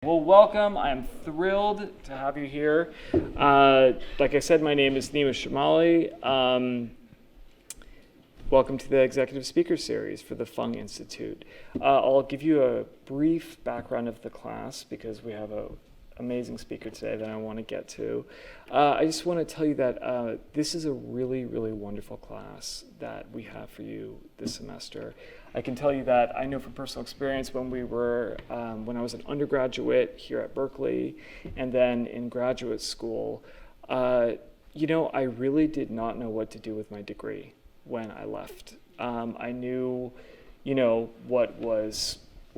Well, welcome. I'm thrilled to have you here. Like I said, my name is Nima Shamali. Welcome to the Executive Speaker Series for the Fung Institute. I'll give you a brief background of the class because we have an amazing speaker today that I want to get to. I just want to tell you that this is a really, really wonderful class that we have for you this semester. I can tell you that I know from personal experience when I was an undergraduate here at Berkeley and then in graduate school, I really did not know what to do with my degree when I left. I knew, what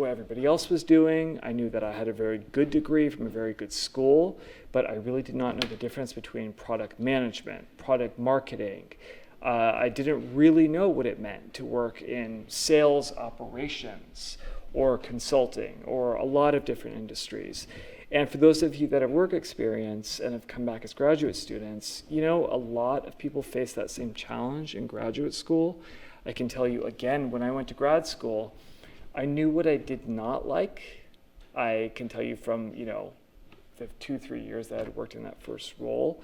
everybody else was doing. I knew that I had a very good degree from a very good school, but I really did not know the difference between product management, product marketing. I didn't really know what it meant to work in sales operations or consulting or a lot of different industries. And for those of you that have work experience and have come back as graduate students, a lot of people face that same challenge in graduate school. I can tell you again, when I went to grad school, I knew what I did not like. I can tell you from, the 2-3 years that I had worked in that first role,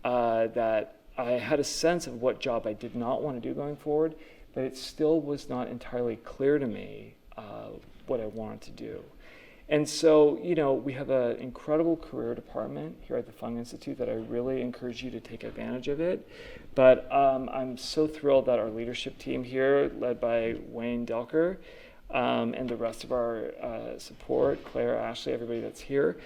that I had a sense of what job I did not want to do going forward, but it still was not entirely clear to me what I wanted to do. And so, we have an incredible career department here at the Fung Institute that I really encourage you to take advantage of it. But I'm so thrilled that our leadership team here, led by Wayne Delker, and the rest of our support, Claire, Ashley, everybody that's here,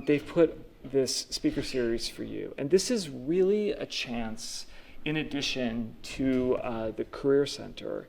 they've put this speaker series for you. And this is really a chance, in addition to the Career Center,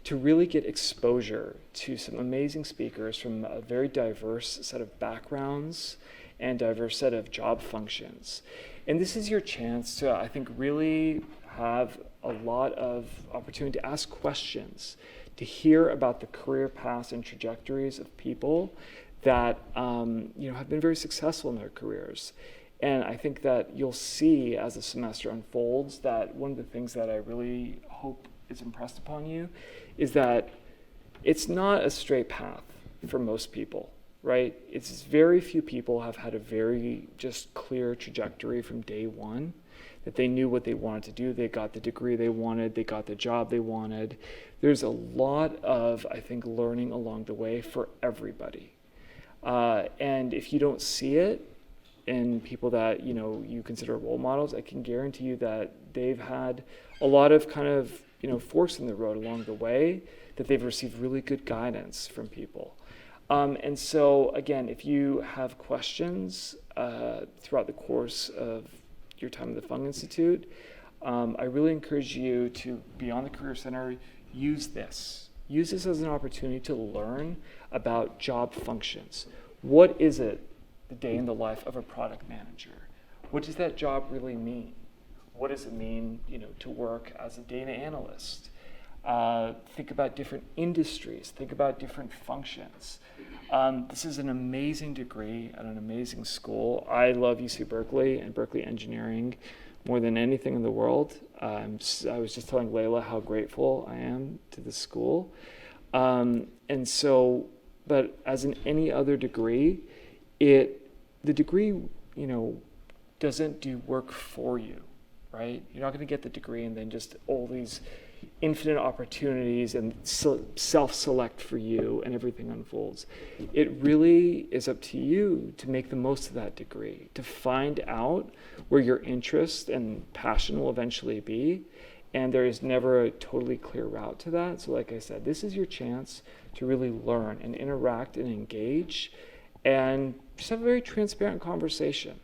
to really get exposure to some amazing speakers from a very diverse set of backgrounds and diverse set of job functions. And this is your chance to, I think, really have a lot of opportunity to ask questions, to hear about the career paths and trajectories of people that have been very successful in their careers. And I think that you'll see as the semester unfolds that one of the things that I really hope is impressed upon you is that it's not a straight path for most people, right? It's very few people have had a very just clear trajectory from day one, that they knew what they wanted to do, they got the degree they wanted, they got the job they wanted. There's a lot of, I think, learning along the way for everybody. And if you don't see it in people that you consider role models, I can guarantee you that they've had a lot of kind of forks in the road along the way, that they've received really good guidance from people. And so again, if you have questions throughout the course of your time at the Fung Institute, I really encourage you to be on the Career Center. Use this as an opportunity to learn about job functions. What is it, the day in the life of a product manager? What does that job really mean? What does it mean, to work as a data analyst? Think about different industries. Think about different functions. This is an amazing degree at an amazing school. I love UC Berkeley and Berkeley Engineering more than anything in the world. I was just telling Leyla how grateful I am to the school. But as in any other degree, the degree, doesn't do work for you, right? You're not going to get the degree and then just all these infinite opportunities and self-select for you and everything unfolds. It really is up to you to make the most of that degree, to find out where your interest and passion will eventually be. And there is never a totally clear route to that. So like I said, this is your chance to really learn and interact and engage and just have a very transparent conversation.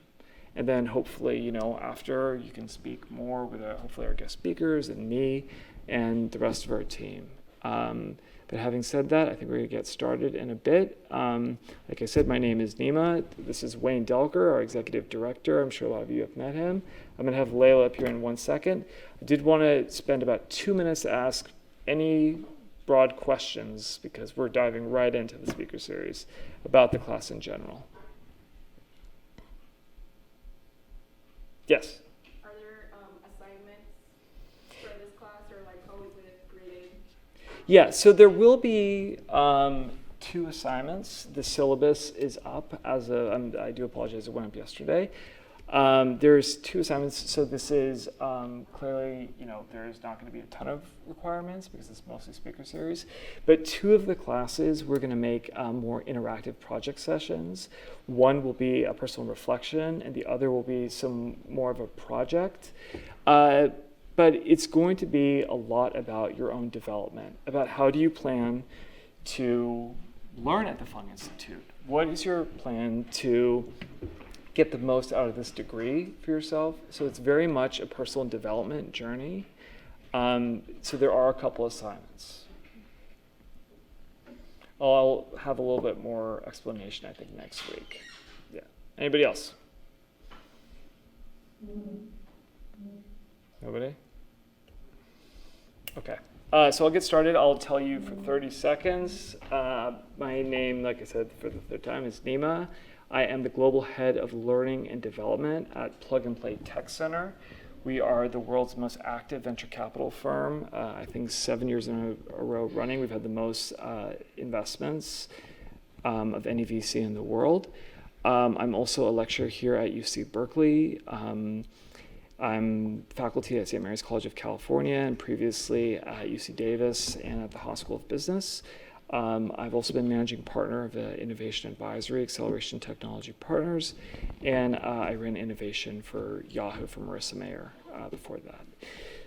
And then hopefully, after you can speak more with hopefully our guest speakers and me and the rest of our team. But having said that, I think we're going to get started in a bit. Like I said, my name is Nima. This is Wayne Delker, our executive director. I'm sure a lot of you have met him. I'm going to have Leyla up here in 1 second. I did want to spend about 2 minutes to ask any broad questions because we're diving right into the speaker series about the class in general. Yes? Are there assignments for this class, or how is it graded? Yeah, so there will be 2 assignments. The syllabus is up I do apologize, it went up yesterday. There's 2 assignments, so this is clearly, there's not going to be a ton of requirements because it's mostly speaker series, but 2 of the classes we're going to make more interactive project sessions. One will be a personal reflection, and the other will be some more of a project. But it's going to be a lot about your own development, about how do you plan to learn at the Fung Institute? What is your plan to get the most out of this degree for yourself? So it's very much a personal development journey. So there are a couple assignments. I'll have a little bit more explanation, I think, next week. Yeah. Anybody else? Nobody? Okay. So I'll get started. I'll tell you for 30 seconds. My name, like I said for the 3rd time, is Nima. I am the Global Head of Learning and Development at Plug and Play Tech Center. We are the world's most active venture capital firm. I think 7 years in a row running. We've had the most investments of any VC in the world. I'm also a lecturer here at UC Berkeley. I'm faculty at St. Mary's College of California and previously at UC Davis and at the Haas School of Business. I've also been managing partner of the Innovation Advisory Acceleration Technology Partners, and I ran innovation for Yahoo for Marissa Mayer before that.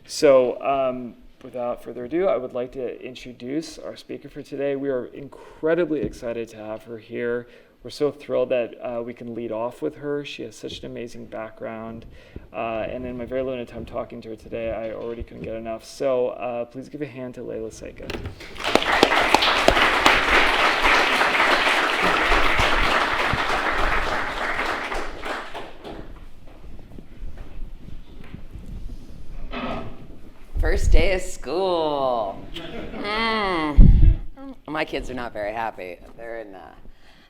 So without further ado, I would like to introduce our speaker for today. We are incredibly excited to have her here. We're so thrilled that we can lead off with her. She has such an amazing background. And in my very limited time talking to her today, I already couldn't get enough. So please give a hand to Leyla Seka. First day of school. My kids are not very happy. They're in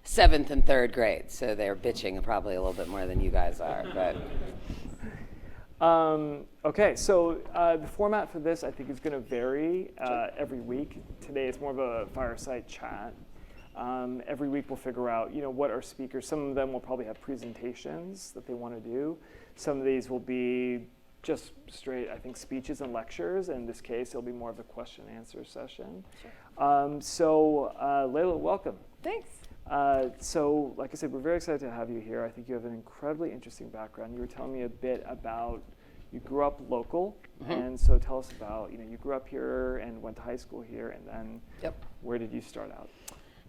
7th and 3rd grade, so they're bitching probably a little bit more than you guys are. But okay, so the format for this I think is going to vary every week. Today it's more of a fireside chat. Every week we'll figure out, what our speakers. Some of them will probably have presentations that they want to do. Some of these will be just straight, I think, speeches and lectures. In this case, it'll be more of a question and answer session. Sure. So Leyla, welcome. Thanks. So like I said, we're very excited to have you here. I think you have an incredibly interesting background. You were telling me a bit about, you grew up local, and so tell us about, you grew up here and went to high school here, and then where did you start out?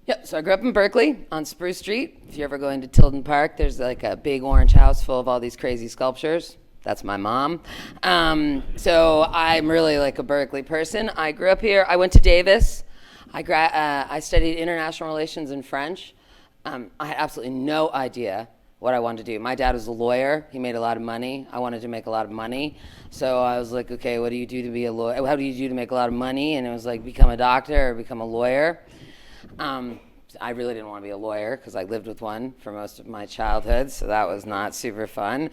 Yep, so I grew up in Berkeley on Spruce Street. If you ever go into Tilden Park, there's like a big orange house full of all these crazy sculptures. That's my mom. So I'm really like a Berkeley person. I grew up here. I went to Davis. I studied international relations and French. I had absolutely no idea what I wanted to do. My dad was a lawyer. He made a lot of money. I wanted to make a lot of money. So I was like, okay, what do you do to be a lawyer? How do you do to make a lot of money? And it was like, become a doctor or become a lawyer. I really didn't want to be a lawyer because I lived with one for most of my childhood, so that was not super fun.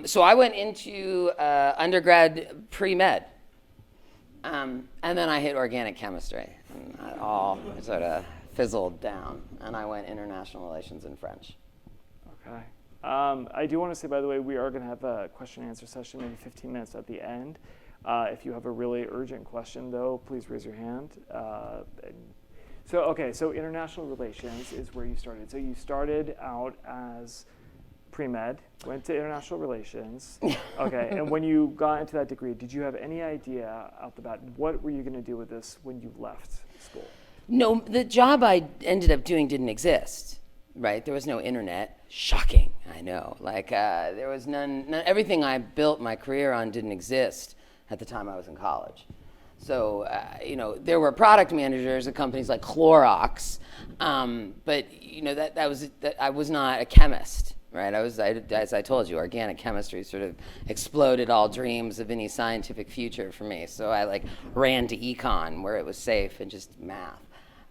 So I went into undergrad pre-med, and then I hit organic chemistry, and that all sort of fizzled down, and I went international relations and French. Okay. I do want to say, by the way, we are going to have a question and answer session, maybe 15 minutes at the end. If you have a really urgent question, though, please raise your hand. So international relations is where you started. So you started out as pre-med, went to international relations. Okay, and when you got into that degree, did you have any idea out the bat, what were you going to do with this when you left school? No, the job I ended up doing didn't exist, right? There was no internet. Shocking, I know. Like, there was none, everything I built my career on didn't exist at the time I was in college. So, there were product managers at companies like Clorox, but, I was not a chemist, right? As I told you, organic chemistry sort of exploded all dreams of any scientific future for me. So I ran to econ where it was safe and just math.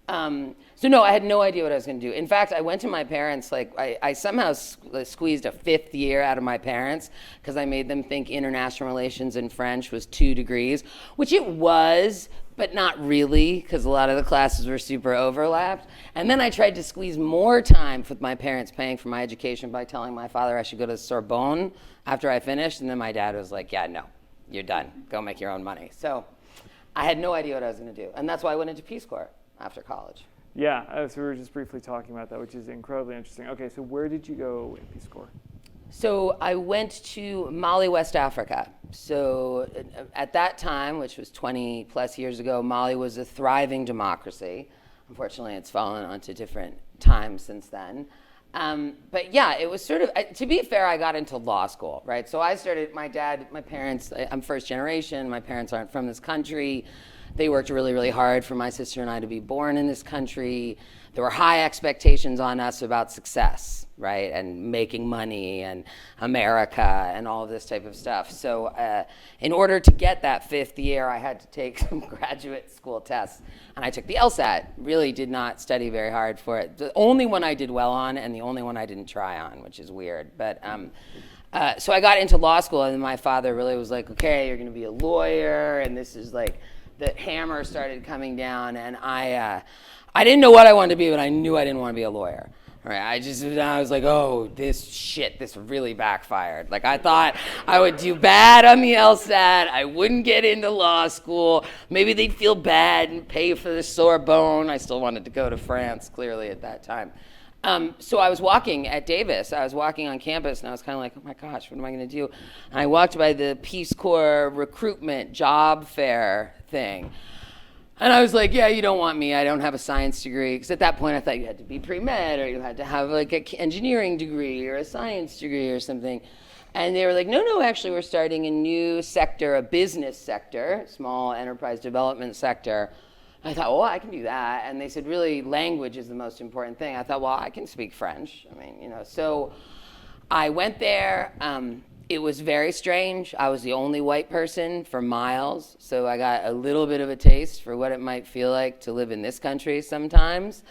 So no, I had no idea what I was going to do. In fact, I went to my parents, like I somehow squeezed a 5th year out of my parents because I made them think international relations and French was 2 degrees, which it was, but not really, because a lot of the classes were super overlapped. And then I tried to squeeze more time with my parents paying for my education by telling my father I should go to Sorbonne after I finished. And then my dad was like, yeah, no, you're done. Go make your own money. So I had no idea what I was going to do. And that's why I went into Peace Corps after college. Yeah, so we were just briefly talking about that, which is incredibly interesting. Okay, so where did you go in Peace Corps? So I went to Mali, West Africa. So at that time, which was 20 plus years ago, Mali was a thriving democracy. Unfortunately, it's fallen onto different times since then. But yeah, it was sort of, to be fair, I got into law school, right? So I started, my parents, I'm first generation, my parents aren't from this country. They worked really, really hard for my sister and I to be born in this country. There were high expectations on us about success, right? And making money and America and all of this type of stuff. So in order to get that 5th year, I had to take some graduate school tests. And I took the LSAT. Really did not study very hard for it. The only one I did well on and the only one I didn't try on, which is weird. But so I got into law school and my father really was like, okay, you're going to be a lawyer. And this is like, the hammer started coming down, and I didn't know what I wanted to be, but I knew I didn't want to be a lawyer. All right, I was like, oh, this really backfired. Like I thought I would do bad on the LSAT, I wouldn't get into law school, maybe they'd feel bad and pay for the Sorbonne. I still wanted to go to France, clearly at that time. So I was walking at Davis. I was walking on campus, and I was kind of like, oh my gosh, what am I going to do? And I walked by the Peace Corps recruitment job fair thing. And I was like, yeah, you don't want me. I don't have a science degree. Because at that point, I thought you had to be pre-med, or you had to have like an engineering degree or a science degree or something. And they were like, no, actually, we're starting a new sector, a business sector, small enterprise development sector. I thought, well, I can do that. And they said, really, language is the most important thing. I thought, well, I can speak French. I mean, so I went there. It was very strange. I was the only white person for miles. So I got a little bit of a taste for what it might feel like to live in this country sometimes,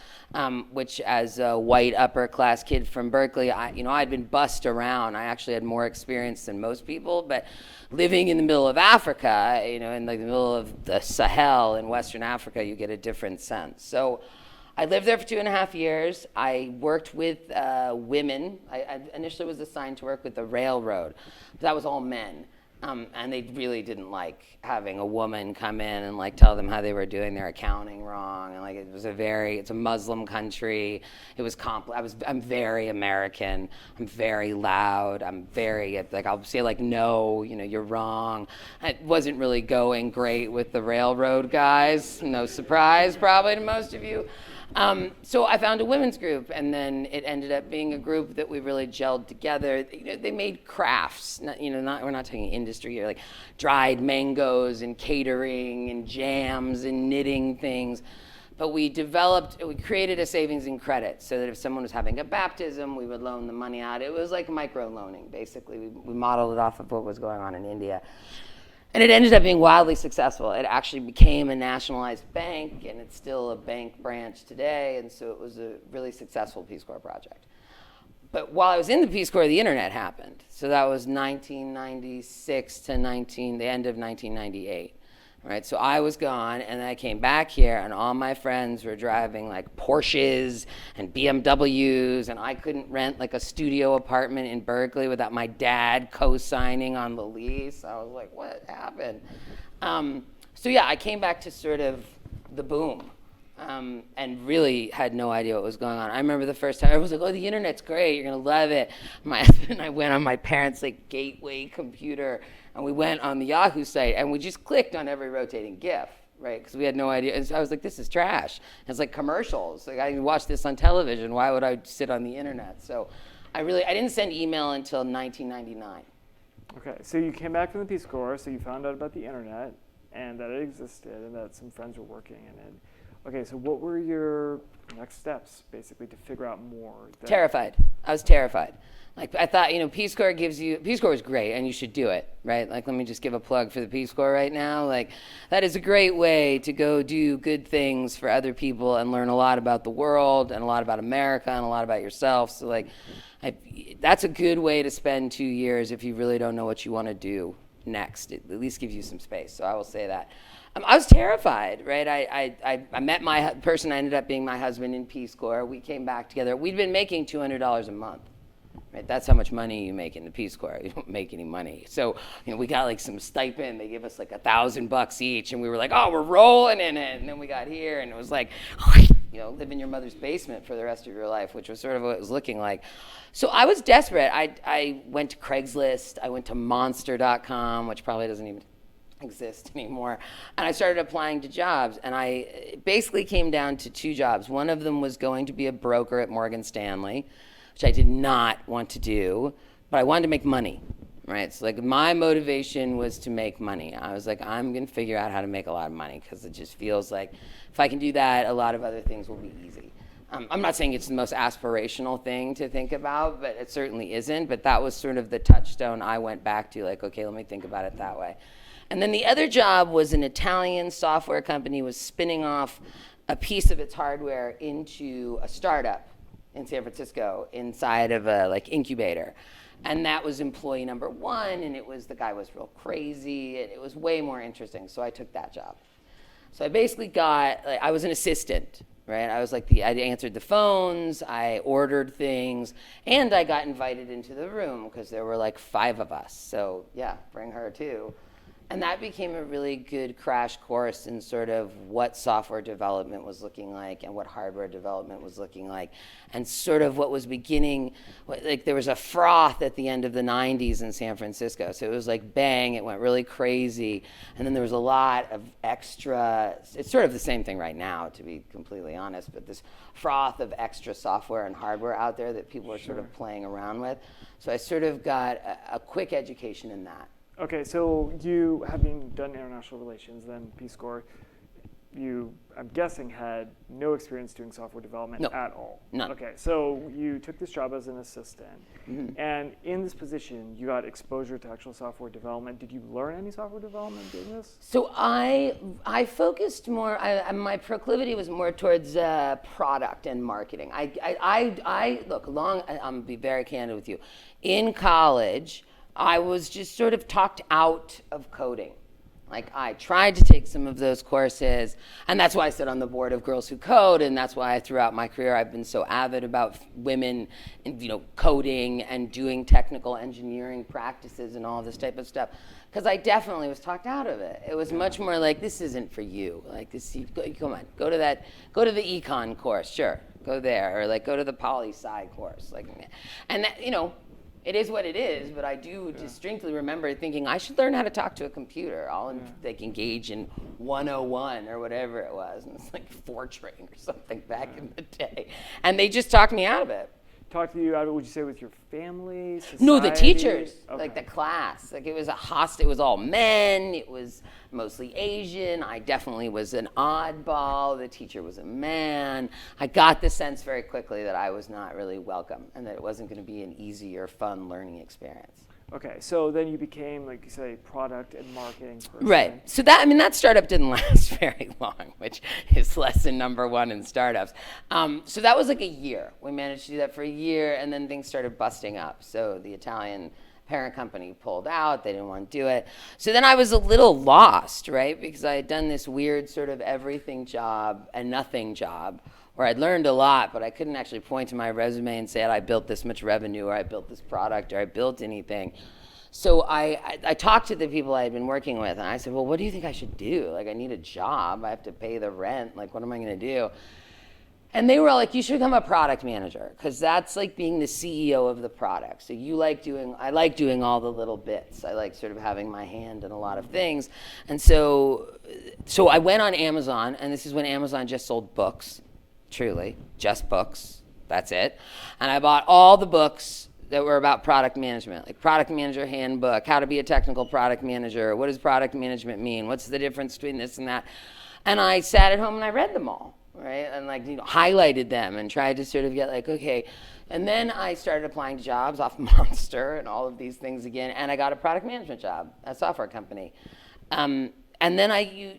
which as a white upper class kid from Berkeley, I'd been bussed around. I actually had more experience than most people, but living in the middle of Africa, in like the middle of the Sahel in Western Africa, you get a different sense. So I lived there for 2.5 years. I worked with women. I initially was assigned to work with the railroad. But that was all men. And they really didn't like having a woman come in and like tell them how they were doing their accounting wrong. And like it's a Muslim country. It was I'm very American. I'm very loud. I'm very like I'll say like no, you're wrong. It wasn't really going great with the railroad guys. No surprise probably to most of you. So I found a women's group, and then it ended up being a group that we really gelled together. They made crafts, we're not talking industry here, like dried mangoes and catering and jams and knitting things. But we created a savings and credit so that if someone was having a baptism, we would loan the money out. It was like micro loaning, basically. We modeled it off of what was going on in India. And it ended up being wildly successful. It actually became a nationalized bank, and it's still a bank branch today, and so it was a really successful Peace Corps project. But while I was in the Peace Corps, the internet happened. So that was 1996 to the end of 1998. Right, so I was gone, and then I came back here, and all my friends were driving like Porsches and BMWs, and I couldn't rent like a studio apartment in Berkeley without my dad co-signing on the lease. I was like, what happened? So yeah, I came back to sort of the boom, and really had no idea what was going on. I remember the first time I was like, oh, the internet's great, you're gonna love it. My husband and I went on my parents' like gateway computer, and we went on the Yahoo site, and we just clicked on every rotating GIF, right? Because we had no idea. And so I was like, this is trash. It's like commercials. Like I can watch this on television. Why would I sit on the internet? So I didn't send email until 1999. Okay, so you came back from the Peace Corps, so you found out about the internet and that it existed and that some friends were working in it. Okay, so what were your next steps, basically, to figure out more? Terrified. I was terrified. Like, I thought, Peace Corps was great, and you should do it, right? Like, let me just give a plug for the Peace Corps right now. Like, that is a great way to go do good things for other people and learn a lot about the world and a lot about America and a lot about yourself. So, like, that's a good way to spend 2 years if you really don't know what you want to do next. It at least gives you some space. So I will say that. I was terrified, right? I met my person, I ended up being my husband in Peace Corps. We came back together. We'd been making $200 a month. Right, that's how much money you make in the Peace Corps. You don't make any money. So, we got like some stipend. They give us like $1,000 each, and we were like, oh, we're rolling in it. And then we got here, and it was like, live in your mother's basement for the rest of your life, which was sort of what it was looking like. So I was desperate. I went to Craigslist. I went to Monster.com, which probably doesn't even exist anymore. And I started applying to jobs, and I basically came down to 2 jobs. One of them was going to be a broker at Morgan Stanley, which I did not want to do, but I wanted to make money, right? So like my motivation was to make money. I was like, I'm gonna figure out how to make a lot of money because it just feels like if I can do that, a lot of other things will be easy. I'm not saying it's the most aspirational thing to think about, but it certainly isn't. But that was sort of the touchstone I went back to, like, okay, let me think about it that way. And then the other job was an Italian software company was spinning off a piece of its hardware into a startup in San Francisco inside of a like incubator. And that was employee number 1, and the guy was real crazy, and it was way more interesting, so I took that job. So I basically I was an assistant, right? I was like I answered the phones, I ordered things, and I got invited into the room because there were like 5 of us. So yeah, bring her too. And that became a really good crash course in sort of what software development was looking like and what hardware development was looking like. And sort of what was beginning, like there was a froth at the end of the 90s in San Francisco. So it was like bang, it went really crazy. And then there was a lot of extra, it's sort of the same thing right now, to be completely honest, but this froth of extra software and hardware out there that people are sort of playing around with. So I sort of got a quick education in that. Okay, so you, having done international relations, then Peace Corps, you, I'm guessing, had no experience doing software development at all. None. Okay, so you took this job as an assistant, and in this position, you got exposure to actual software development. Did you learn any software development doing this? So I focused more. My proclivity was more towards product and marketing. I look. I'm gonna be very candid with you. In college, I was just sort of talked out of coding. Like I tried to take some of those courses, and that's why I sit on the board of Girls Who Code, and that's why throughout my career I've been so avid about women, coding and doing technical engineering practices and all this type of stuff. Because I definitely was talked out of it. It was much more like, this isn't for you. Like this, come on, go to the econ course, sure, go there, or like go to the poli-sci course, like, and that, it is what it is, but I do distinctly remember thinking I should learn how to talk to a computer. I'll like engage in 101 or whatever it was, and it's like Fortran or something back in the day, and they just talked me out of it. Talk to you out of, would you say, with your family, society? No, the teachers, okay. like the class. Like it was it was all men, it was mostly Asian. I definitely was an oddball. The teacher was a man. I got the sense very quickly that I was not really welcome and that it wasn't going to be an easy or fun learning experience. Okay, so then you became, like you say, product and marketing person. Right. So that startup didn't last very long, which is lesson number 1 in startups. So that was like a year. We managed to do that for a year, and then things started busting up. So the Italian parent company pulled out. They didn't want to do it. So then I was a little lost, right? Because I had done this weird sort of everything job and nothing job, where I'd learned a lot, but I couldn't actually point to my resume and say I built this much revenue, or I built this product, or I built anything. So I talked to the people I had been working with, and I said, well, what do you think I should do? Like, I need a job. I have to pay the rent. Like, what am I going to do? And they were all like, you should become a product manager, because that's like being the CEO of the product. So I like doing all the little bits. I like sort of having my hand in a lot of things. And so I went on Amazon, and this is when Amazon just sold books. Truly, just books, that's it. And I bought all the books that were about product management, like Product Manager Handbook, How to Be a Technical Product Manager, what does product management mean, what's the difference between this and that. And I sat at home and I read them all, right? And like, highlighted them and tried to sort of get like, okay. And then I started applying to jobs off Monster and all of these things again. And I got a product management job at a software company. And then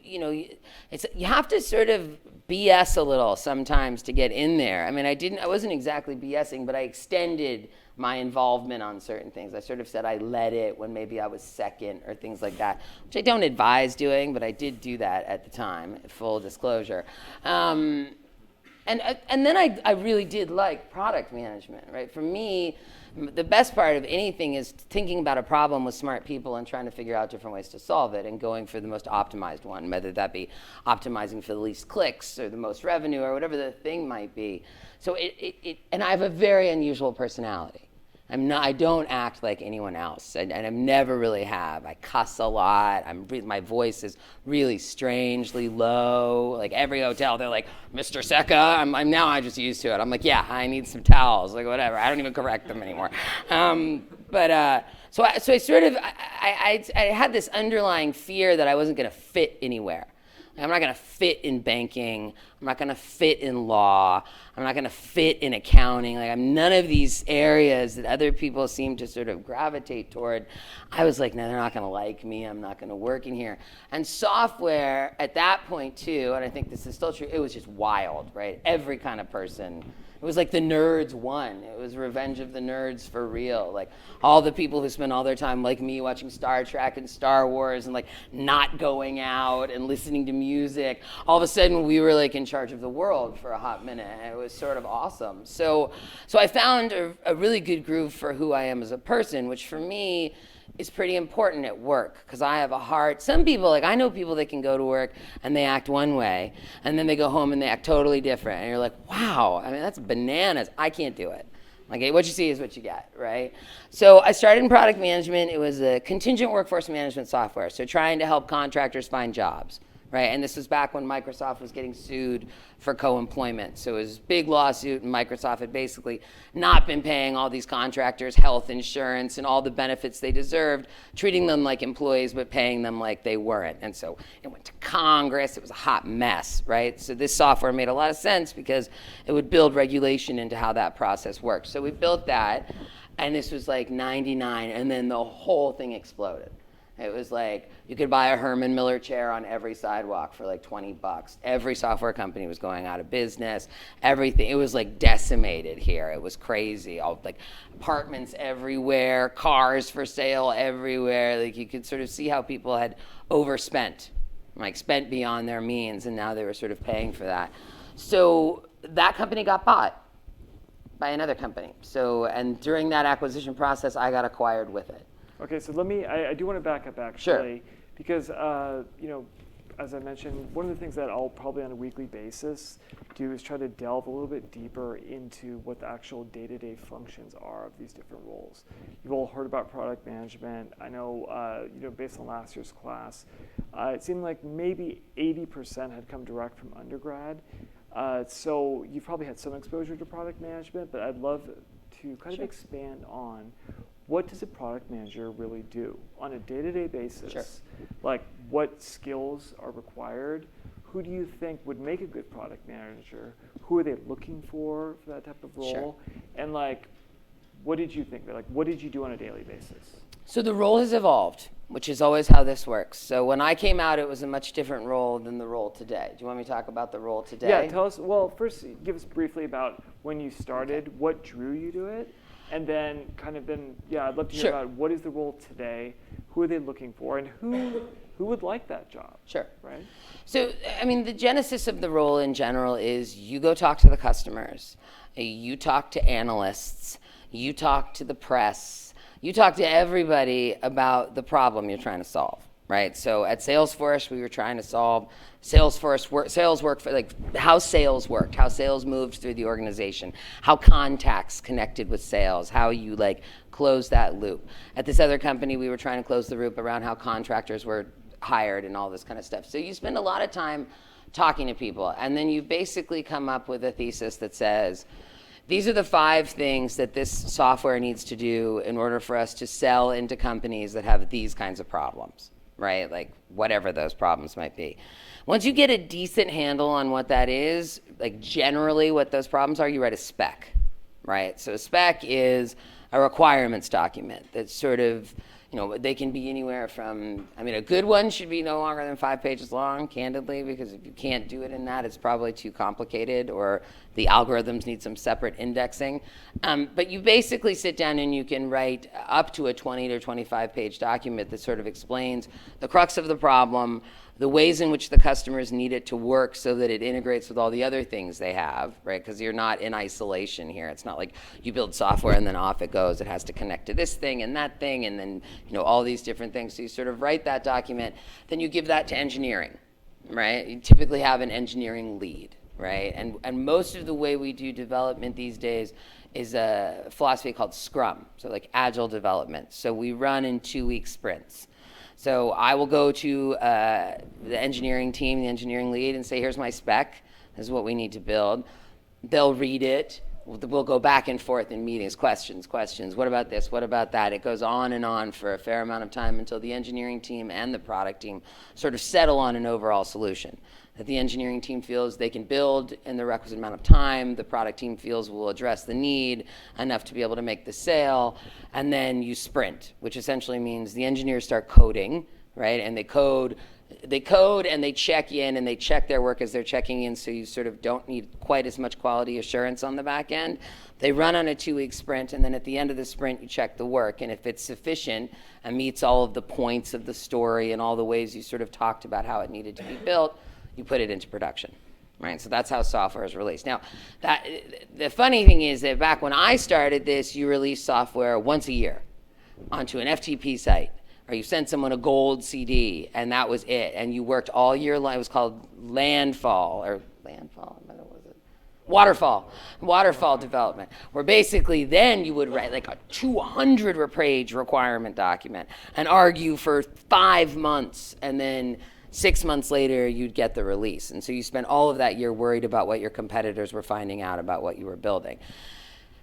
you have to sort of BS a little sometimes to get in there. I mean, I wasn't exactly BSing, but I extended my involvement on certain things. I sort of said I led it when maybe I was second or things like that, which I don't advise doing, but I did do that at the time, full disclosure. And then I really did like product management, right? For me, the best part of anything is thinking about a problem with smart people and trying to figure out different ways to solve it and going for the most optimized one, whether that be optimizing for the least clicks or the most revenue or whatever the thing might be. So and I have a very unusual personality. I don't act like anyone else, and I never really have. I cuss a lot. My voice is really strangely low. Like every hotel, they're like, "Mr. Seka." I'm just used to it. I'm like, "Yeah, I need some towels." Like whatever. I don't even correct them anymore. So I sort of had this underlying fear that I wasn't going to fit anywhere. I'm not going to fit in banking. I'm not going to fit in law. I'm not going to fit in accounting. Like I'm none of these areas that other people seem to sort of gravitate toward. I was like, no, they're not going to like me. I'm not going to work in here. And software at that point too, and I think this is still true, it was just wild, right? Every kind of person. It was like the nerds won. It was Revenge of the Nerds for real. Like all the people who spent all their time like me watching Star Trek and Star Wars and like not going out and listening to music. All of a sudden we were like in charge of the world for a hot minute. It was sort of awesome. So I found a really good groove for who I am as a person, which for me is pretty important at work because I have a heart. Some people, like I know people that can go to work and they act one way and then they go home and they act totally different. And you're like, wow, I mean, that's bananas. I can't do it. Like what you see is what you get, right? So I started in product management. It was a contingent workforce management software. So trying to help contractors find jobs, right? And this was back when Microsoft was getting sued for co-employment. So it was a big lawsuit, and Microsoft had basically not been paying all these contractors health insurance and all the benefits they deserved, treating them like employees but paying them like they weren't. And so it went to Congress. It was a hot mess, right? So this software made a lot of sense because it would build regulation into how that process worked. So we built that, and this was like 99, and then the whole thing exploded. It was like you could buy a Herman Miller chair on every sidewalk for like $20. Every software company was going out of business. Everything. It was like decimated here. It was crazy. All like apartments everywhere, cars for sale everywhere. Like you could sort of see how people had overspent, like spent beyond their means, and now they were sort of paying for that. So that company got bought by another company. So, and during that acquisition process, I got acquired with it. Okay, so I do want to back up actually, Sure. Because, as I mentioned, one of the things that I'll probably on a weekly basis do is try to delve a little bit deeper into what the actual day-to-day functions are of these different roles. You've all heard about product management. I know, based on last year's class, it seemed like maybe 80% had come direct from undergrad. So you've probably had some exposure to product management, but I'd love to kind of expand on what does a product manager really do on a day-to-day basis? Sure. Like what skills are required? Who do you think would make a good product manager? Who are they looking for that type of role? Sure. And like, what did you think? Like, what did you do on a daily basis? So the role has evolved, which is always how this works. So when I came out, it was a much different role than the role today. Do you want me to talk about the role today? Yeah, tell us, well, first give us briefly about when you started, what drew you to it, and then I'd love to hear about what is the role today, who are they looking for, and who would like that job? Sure. Right? So, I mean, the genesis of the role in general is you go talk to the customers, you talk to analysts, you talk to the press, you talk to everybody about the problem you're trying to solve, right? So at Salesforce, we were trying to solve sales work for like how sales worked, how sales moved through the organization, how contacts connected with sales, how you like close that loop. At this other company, we were trying to close the loop around how contractors were hired and all this kind of stuff. So you spend a lot of time talking to people, and then you basically come up with a thesis that says, these are the 5 things that this software needs to do in order for us to sell into companies that have these kinds of problems, right? Like whatever those problems might be. Once you get a decent handle on what that is, like generally what those problems are, you write a spec, right? So a spec is a requirements document that's sort of, they can be anywhere from, a good one should be no longer than 5 pages long, candidly, because if you can't do it in that, it's probably too complicated or the algorithms need some separate indexing. But you basically sit down and you can write up to a 20 to 25 page document that sort of explains the crux of the problem, the ways in which the customers need it to work so that it integrates with all the other things they have, right? Because you're not in isolation here. It's not like you build software and then off it goes. It has to connect to this thing and that thing and then, all these different things. So you sort of write that document, then you give that to engineering, right? You typically have an engineering lead, right? And most of the way we do development these days is a philosophy called Scrum, so like agile development. So we run in 2-week sprints. So I will go to the engineering team, the engineering lead, and say, here's my spec. This is what we need to build. They'll read it. We'll go back and forth in meetings, questions. What about this? What about that? It goes on and on for a fair amount of time until the engineering team and the product team sort of settle on an overall solution that the engineering team feels they can build in the requisite amount of time, the product team feels will address the need enough to be able to make the sale, and then you sprint, which essentially means the engineers start coding, right? And they code and they check in and they check their work as they're checking in, so you sort of don't need quite as much quality assurance on the back end. They run on a 2-week sprint, and then at the end of the sprint, you check the work, and if it's sufficient and meets all of the points of the story and all the ways you sort of talked about how it needed to be built, you put it into production, right? So that's how software is released. Now, the funny thing is that back when I started this, you released software once a year onto an FTP site, or you sent someone a gold CD, and that was it. And you worked all year long. It was called waterfall development, where basically then you would write like a 200-page requirement document and argue for 5 months, and then 6 months later, you'd get the release. And so you spent all of that year worried about what your competitors were finding out about what you were building.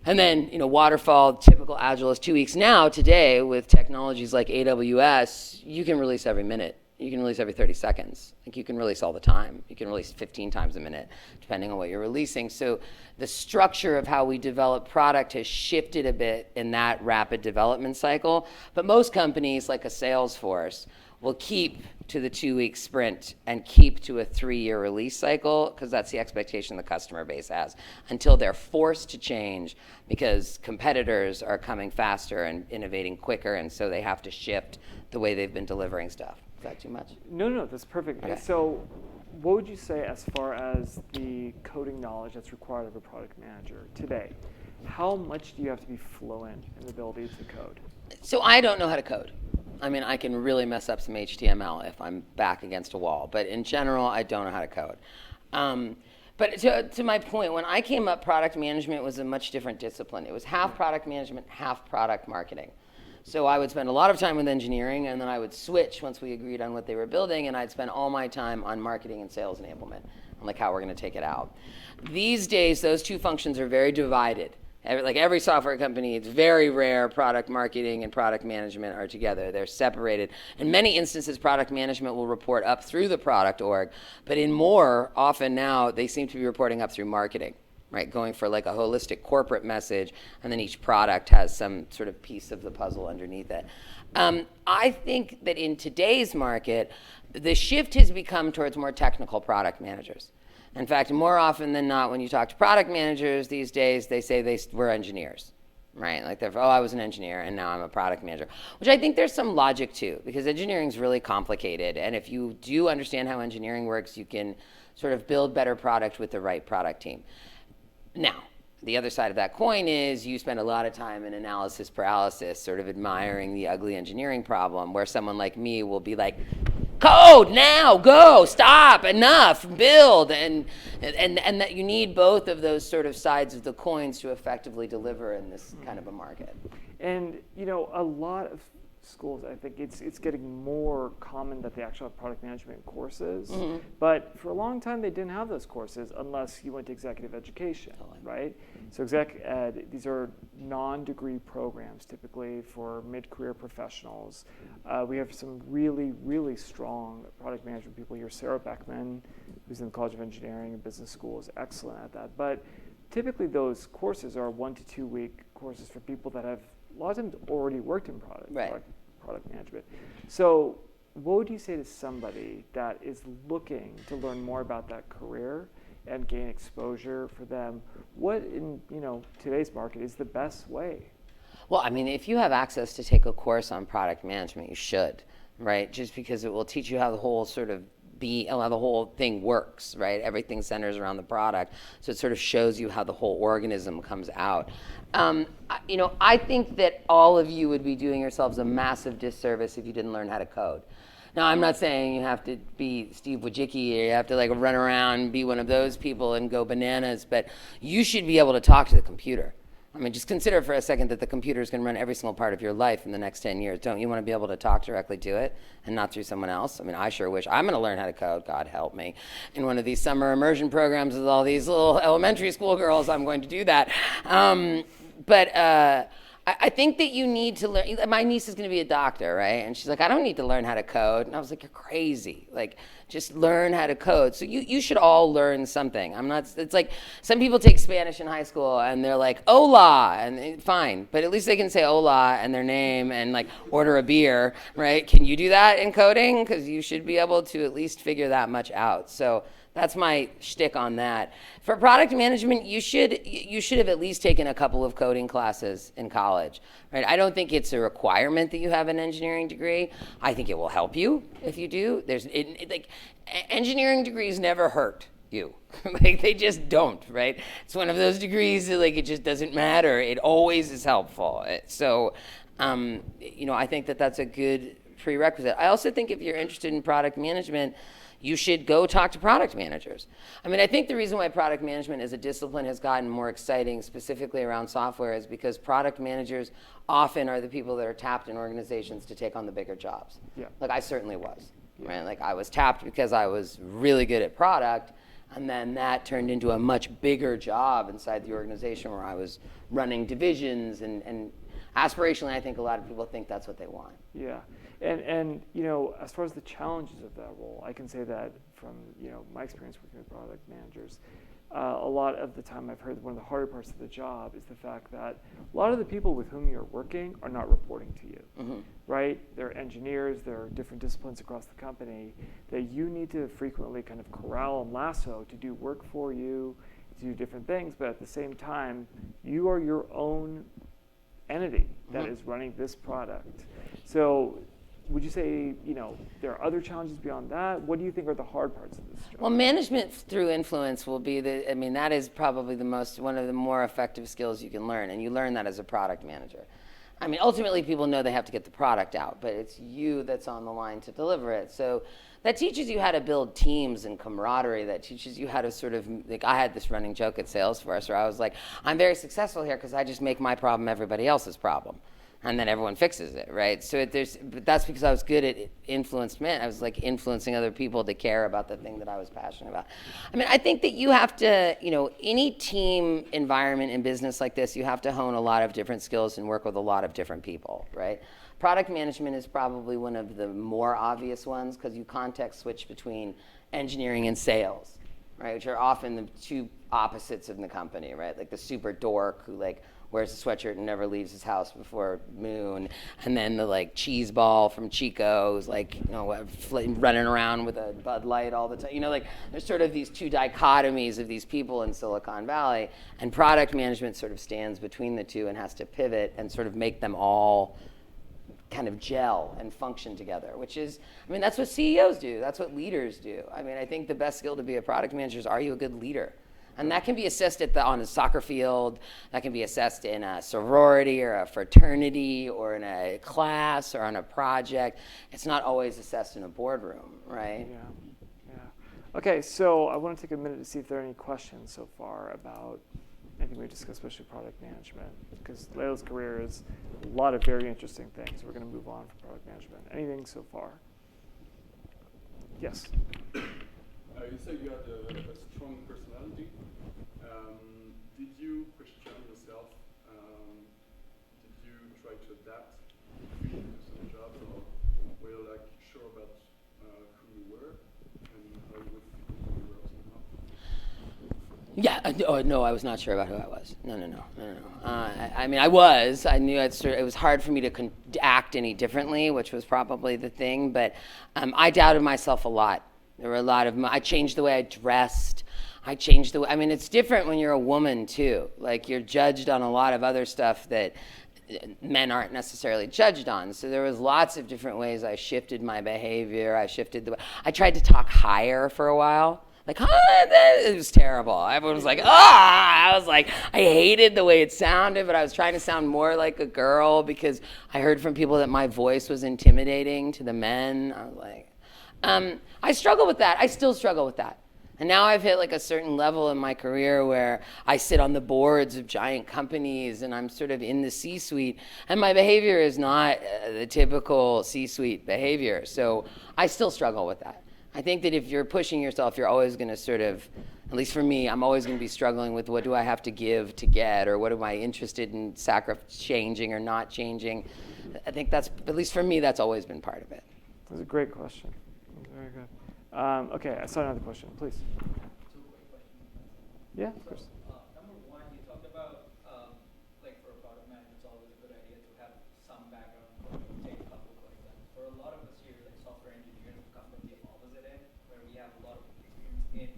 And then, waterfall, typical agile is 2 weeks. Now, today, with technologies like AWS, you can release every minute. You can release every 30 seconds. Like you can release all the time. You can release 15 times a minute, depending on what you're releasing. So the structure of how we develop product has shifted a bit in that rapid development cycle. But most companies, like a Salesforce, will keep to the 2-week sprint and keep to a 3-year release cycle, because that's the expectation the customer base has, until they're forced to change because competitors are coming faster and innovating quicker, and so they have to shift the way they've been delivering stuff. Is that too much? No, that's perfect. Okay. So what would you say as far as the coding knowledge that's required of a product manager today? How much do you have to be fluent in the ability to code? So I don't know how to code. I can really mess up some HTML if I'm back against a wall. But in general, I don't know how to code. But to my point, when I came up, product management was a much different discipline. It was half product management, half product marketing. So I would spend a lot of time with engineering, and then I would switch once we agreed on what they were building, and I'd spend all my time on marketing and sales enablement, on like how we're going to take it out. These days, those two functions are very divided. Like every software company, it's very rare product marketing and product management are together. They're separated. In many instances, product management will report up through the product org, but in more, often now, they seem to be reporting up through marketing, right? Going for like a holistic corporate message, and then each product has some sort of piece of the puzzle underneath it. I think that in today's market, the shift has become towards more technical product managers. In fact, more often than not, when you talk to product managers these days, they say we're engineers, right? Like I was an engineer and now I'm a product manager, which I think there's some logic to, because engineering is really complicated. And if you do understand how engineering works, you can sort of build better product with the right product team. Now, the other side of that coin is you spend a lot of time in analysis paralysis, sort of admiring the ugly engineering problem, where someone like me will be like, code now, go, stop, enough, build, and that you need both of those sort of sides of the coins to effectively deliver in this kind of a market. And a lot of schools, I think it's getting more common that they actually have product management courses. Mm-hmm. But for a long time, they didn't have those courses unless you went to executive education, right? So exec ed, these are non-degree programs typically for mid-career professionals. We have some really, really strong product management people here. Sarah Beckman, who's in the College of Engineering and Business School, is excellent at that. But typically those courses are 1 to 2 week courses for people that have a lot of times already worked in product management. So what would you say to somebody that is looking to learn more about that career and gain exposure for them? What in today's market is the best way? Well, I mean, if you have access to take a course on product management, you should, right? Just because it will teach you how the whole how the whole thing works, right? Everything centers around the product, so it sort of shows you how the whole organism comes out. I think that all of you would be doing yourselves a massive disservice if you didn't learn how to code. Now, I'm not saying you have to be Steve Wojcicki or you have to run around and be one of those people and go bananas, but you should be able to talk to the computer. I mean, just consider for a second that the computer is going to run every single part of your life in the next 10 years. Don't you want to be able to talk directly to it and not through someone else? I mean, I sure wish. I'm going to learn how to code, God help me. In one of these summer immersion programs with all these little elementary school girls, I'm going to do that. I think that you need to learn. My niece is going to be a doctor, right? And she's like, I don't need to learn how to code. And I was like, you're crazy. Just learn how to code. So you should all learn something. It's like some people take Spanish in high school and they're like, hola, and fine. But at least they can say hola and their name and order a beer, right? Can you do that in coding? Because you should be able to at least figure that much out. So that's my shtick on that. For product management, you should have at least taken a couple of coding classes in college, right? I don't think it's a requirement that you have an engineering degree. I think it will help you if you do. Engineering degrees never hurt you. They just don't, right? It's one of those degrees that it just doesn't matter. It always is helpful. So, I think that that's a good prerequisite. I also think if you're interested in product management, you should go talk to product managers. I mean, I think the reason why product management as a discipline has gotten more exciting, specifically around software, is because product managers often are the people that are tapped in organizations to take on the bigger jobs. Yeah. I certainly was. Yeah. Right? I was tapped because I was really good at product, and then that turned into a much bigger job inside the organization where I was running divisions, and aspirationally, I think a lot of people think that's what they want. Yeah. And as far as the challenges of that role, I can say that from my experience working with product managers, a lot of the time I've heard one of the harder parts of the job is the fact that a lot of the people with whom you're working are not reporting to you, right? They're engineers, there are different disciplines across the company that you need to frequently kind of corral and lasso to do work for you, to do different things, but at the same time, you are your own entity that is running this product. So would you say, there are other challenges beyond that? What do you think are the hard parts of this job? Well, management through influence will be that is probably one of the more effective skills you can learn, and you learn that as a product manager. I mean, ultimately people know they have to get the product out, but it's you that's on the line to deliver it. So that teaches you how to build teams and camaraderie. That teaches you how to sort of, I had this running joke at Salesforce where I was like, I'm very successful here because I just make my problem everybody else's problem. And then everyone fixes it, right? So but that's because I was good at influenced men. I was influencing other people to care about the thing that I was passionate about. I mean, I think that you have to, any team environment in business like this, you have to hone a lot of different skills and work with a lot of different people, right? Product management is probably one of the more obvious ones because you context switch between engineering and sales, right? Which are often the two opposites in the company, right? The super dork who wears a sweatshirt and never leaves his house before noon, and then the cheese ball from Chico who's running around with a Bud Light all the time. There's sort of these two dichotomies of these people in Silicon Valley, and product management sort of stands between the two and has to pivot and sort of make them all kind of gel and function together, which is, that's what CEOs do. That's what leaders do. I think the best skill to be a product manager is, are you a good leader? And that can be assessed on a soccer field. That can be assessed in a sorority or a fraternity or in a class or on a project. It's not always assessed in a boardroom, right? Yeah. Okay, so I want to take a minute to see if there are any questions so far about anything we discuss, especially product management, because Leyla's career is a lot of very interesting things. We're going to move on from product management. Anything so far? Yes. You say you had a strong personality. Did you question yourself? Did you try to adapt to some jobs, or were you like sure about who you were and how you would fit into the role somehow? Yeah. No, I was not sure about who I was. No. I mean, I was. I knew it was hard for me to act any differently, which was probably the thing. But I doubted myself a lot. There were a lot of. I changed the way I dressed. I changed the way. I mean, it's different when you're a woman too. Like you're judged on a lot of other stuff that men aren't necessarily judged on. So there was lots of different ways I shifted my behavior. I tried to talk higher for a while. Like, it was terrible. Everyone was like, I was like, I hated the way it sounded, but I was trying to sound more like a girl because I heard from people that my voice was intimidating to the men. I was like, I struggle with that. I still struggle with that. And now I've hit like a certain level in my career where I sit on the boards of giant companies and I'm sort of in the C-suite, and my behavior is not the typical C-suite behavior. So I still struggle with that. I think that if you're pushing yourself, you're always going to sort of, at least for me, I'm always going to be struggling with what do I have to give to get, or what am I interested in changing or not changing. I think that's, at least for me, that's always been part of it. That's a great question. Very good. Okay, I saw another question, please. Two quick questions. Yeah, of course. Number one, you talked about, like for a product manager, it's always a good idea to have some background. Take a couple of examples. For a lot of us here, like software engineers, who come from the opposite end, where we have a lot of experience in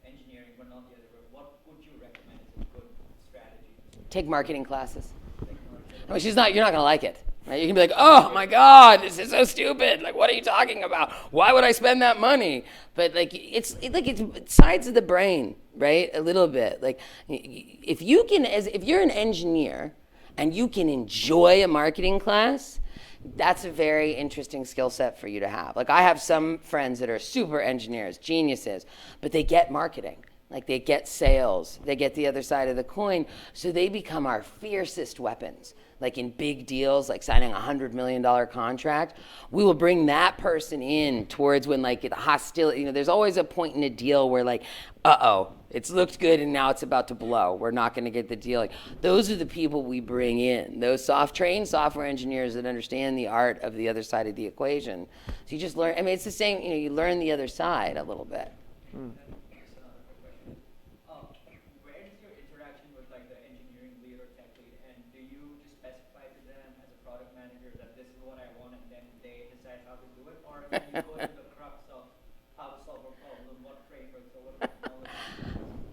engineering, but not the other way. What would you recommend as a good strategy? Take marketing classes. I mean, you're not going to like it. Right? You can be like, oh my God, this is so stupid. Like, what are you talking about? Why would I spend that money? But like, it's sides of the brain, right? A little bit. Like, if you're an engineer and you can enjoy a marketing class, that's a very interesting skill set for you to have. Like, I have some friends that are super engineers, geniuses, but they get marketing. Like, they get sales, they get the other side of the coin, so they become our fiercest weapons. Like in big deals, like signing a $100 million contract, we will bring that person in towards when like the hostility, there's always a point in a deal where like, it's looked good and now it's about to blow. We're not going to get the deal. Like, those are the people we bring in, those trained software engineers that understand the art of the other side of the equation. So you just learn, I mean, it's the same, you learn the other side a little bit.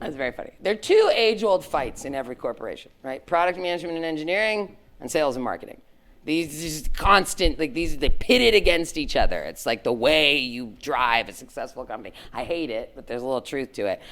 That's very funny. There are two age-old fights in every corporation, right? Product management and engineering, and sales and marketing. These constant, like they pitted against each other. It's like the way you drive a successful company. I hate it, but there's a little truth to it.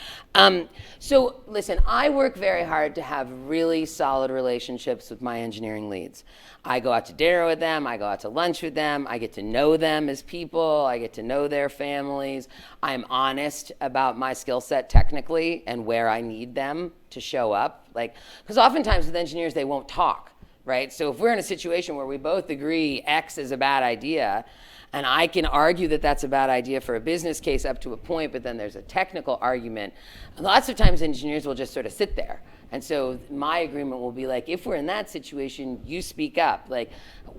So listen, I work very hard to have really solid relationships with my engineering leads. I go out to dinner with them. I go out to lunch with them. I get to know them as people. I get to know their families. I'm honest about my skill set technically and where I need them to show up. Like, because oftentimes with engineers, they won't talk. Right? So if we're in a situation where we both agree X is a bad idea, and I can argue that that's a bad idea for a business case up to a point, but then there's a technical argument, lots of times engineers will just sort of sit there. And so my agreement will be like, if we're in that situation, you speak up. Like,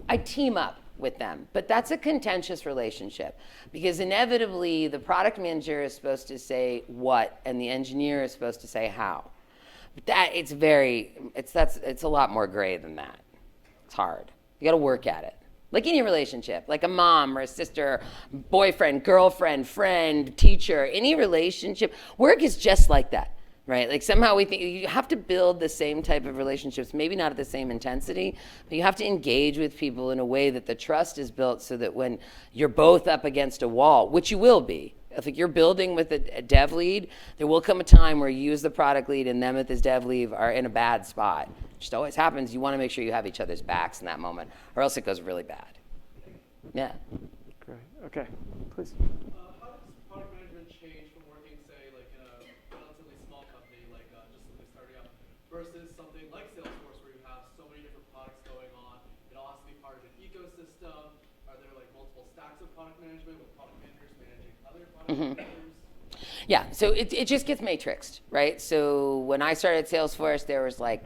I team up with them. But that's a contentious relationship because inevitably the product manager is supposed to say what, and the engineer is supposed to say how. It's a lot more gray than that. It's hard. You got to work at it. Like any relationship, like a mom or a sister, boyfriend, girlfriend, friend, teacher, any relationship, work is just like that, right? Like somehow we think you have to build the same type of relationships, maybe not at the same intensity, but you have to engage with people in a way that the trust is built so that when you're both up against a wall, which you will be, if you're building with a dev lead, there will come a time where you as the product lead and them at this dev lead are in a bad spot. It just always happens. You want to make sure you have each other's backs in that moment, or else it goes really bad. Yeah. Great. Okay, please. How does product management change from working, say, like in a relatively small company, like just starting out, versus Yeah, so it just gets matrixed, right? So when I started at Salesforce, there was like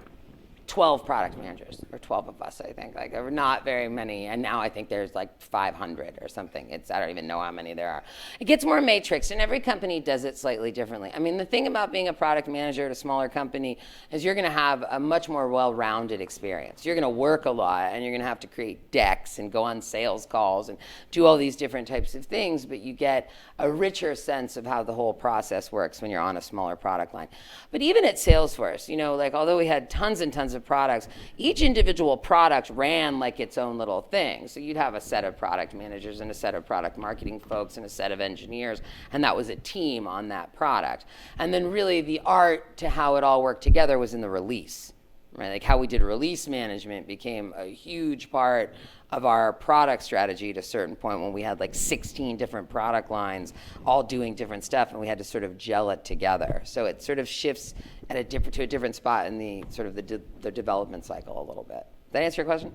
12 product managers, or 12 of us, I think. Like, there were not very many, and now I think there's like 500 or something. I don't even know how many there are. It gets more matrixed, and every company does it slightly differently. I mean, the thing about being a product manager at a smaller company is you're gonna have a much more well-rounded experience. You're gonna work a lot, and you're gonna have to create decks and go on sales calls and do all these different types of things, but you get a richer sense of how the whole process works when you're on a smaller product line. But even at Salesforce, like, although we had tons and tons of products, each individual product ran like its own little thing. So you'd have a set of product managers and a set of product marketing folks and a set of engineers, and that was a team on that product. And then really the art to how it all worked together was in the release, right? Like, how we did release management became a huge part of our product strategy at a certain point, when we had like 16 different product lines all doing different stuff, and we had to sort of gel it together. So it sort of shifts to a different spot in the sort of the development cycle a little bit. Did that answer your question?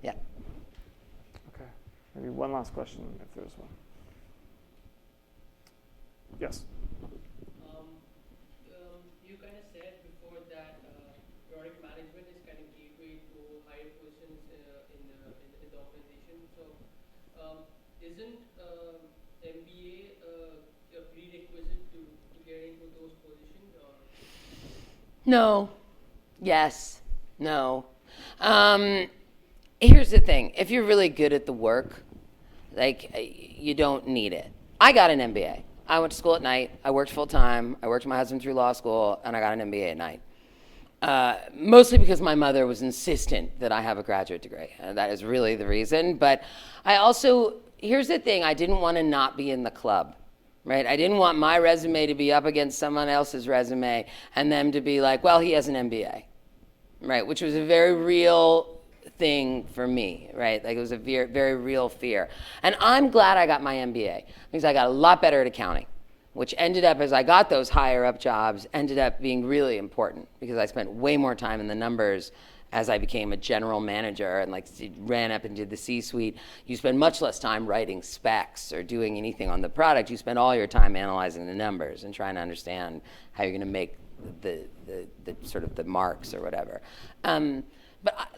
Yeah. Okay. Maybe one last question, if there's one. Yes. You kind of said before that product management is kind of gateway to higher positions in the organization. So, isn't MBA a prerequisite to get into those positions? Or? No. Yes. No. Here's the thing. If you're really good at the work, like, you don't need it. I got an MBA. I went to school at night. I worked full time. I worked my husband through law school, and I got an MBA at night. Mostly because my mother was insistent that I have a graduate degree. That is really the reason. But I also, here's the thing, I didn't want to not be in the club, right? I didn't want my resume to be up against someone else's resume and them to be like, well, he has an MBA, right? Which was a very real thing for me, right? Like, it was a very, very real fear. And I'm glad I got my MBA, because I got a lot better at accounting, which ended up, as I got those higher up jobs, ended up being really important, because I spent way more time in the numbers as I became a general manager and like ran up into the C-suite. You spend much less time writing specs or doing anything on the product. You spend all your time analyzing the numbers and trying to understand how you're going to make the sort of the marks or whatever.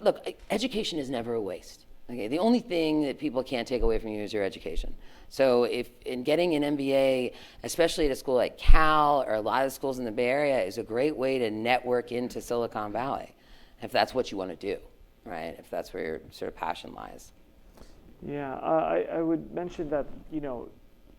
Look, education is never a waste. Okay, the only thing that people can't take away from you is your education. So if in getting an MBA, especially at a school like Cal or a lot of schools in the Bay Area, is a great way to network into Silicon Valley, if that's what you want to do, right? If that's where your sort of passion lies. Yeah, I would mention that,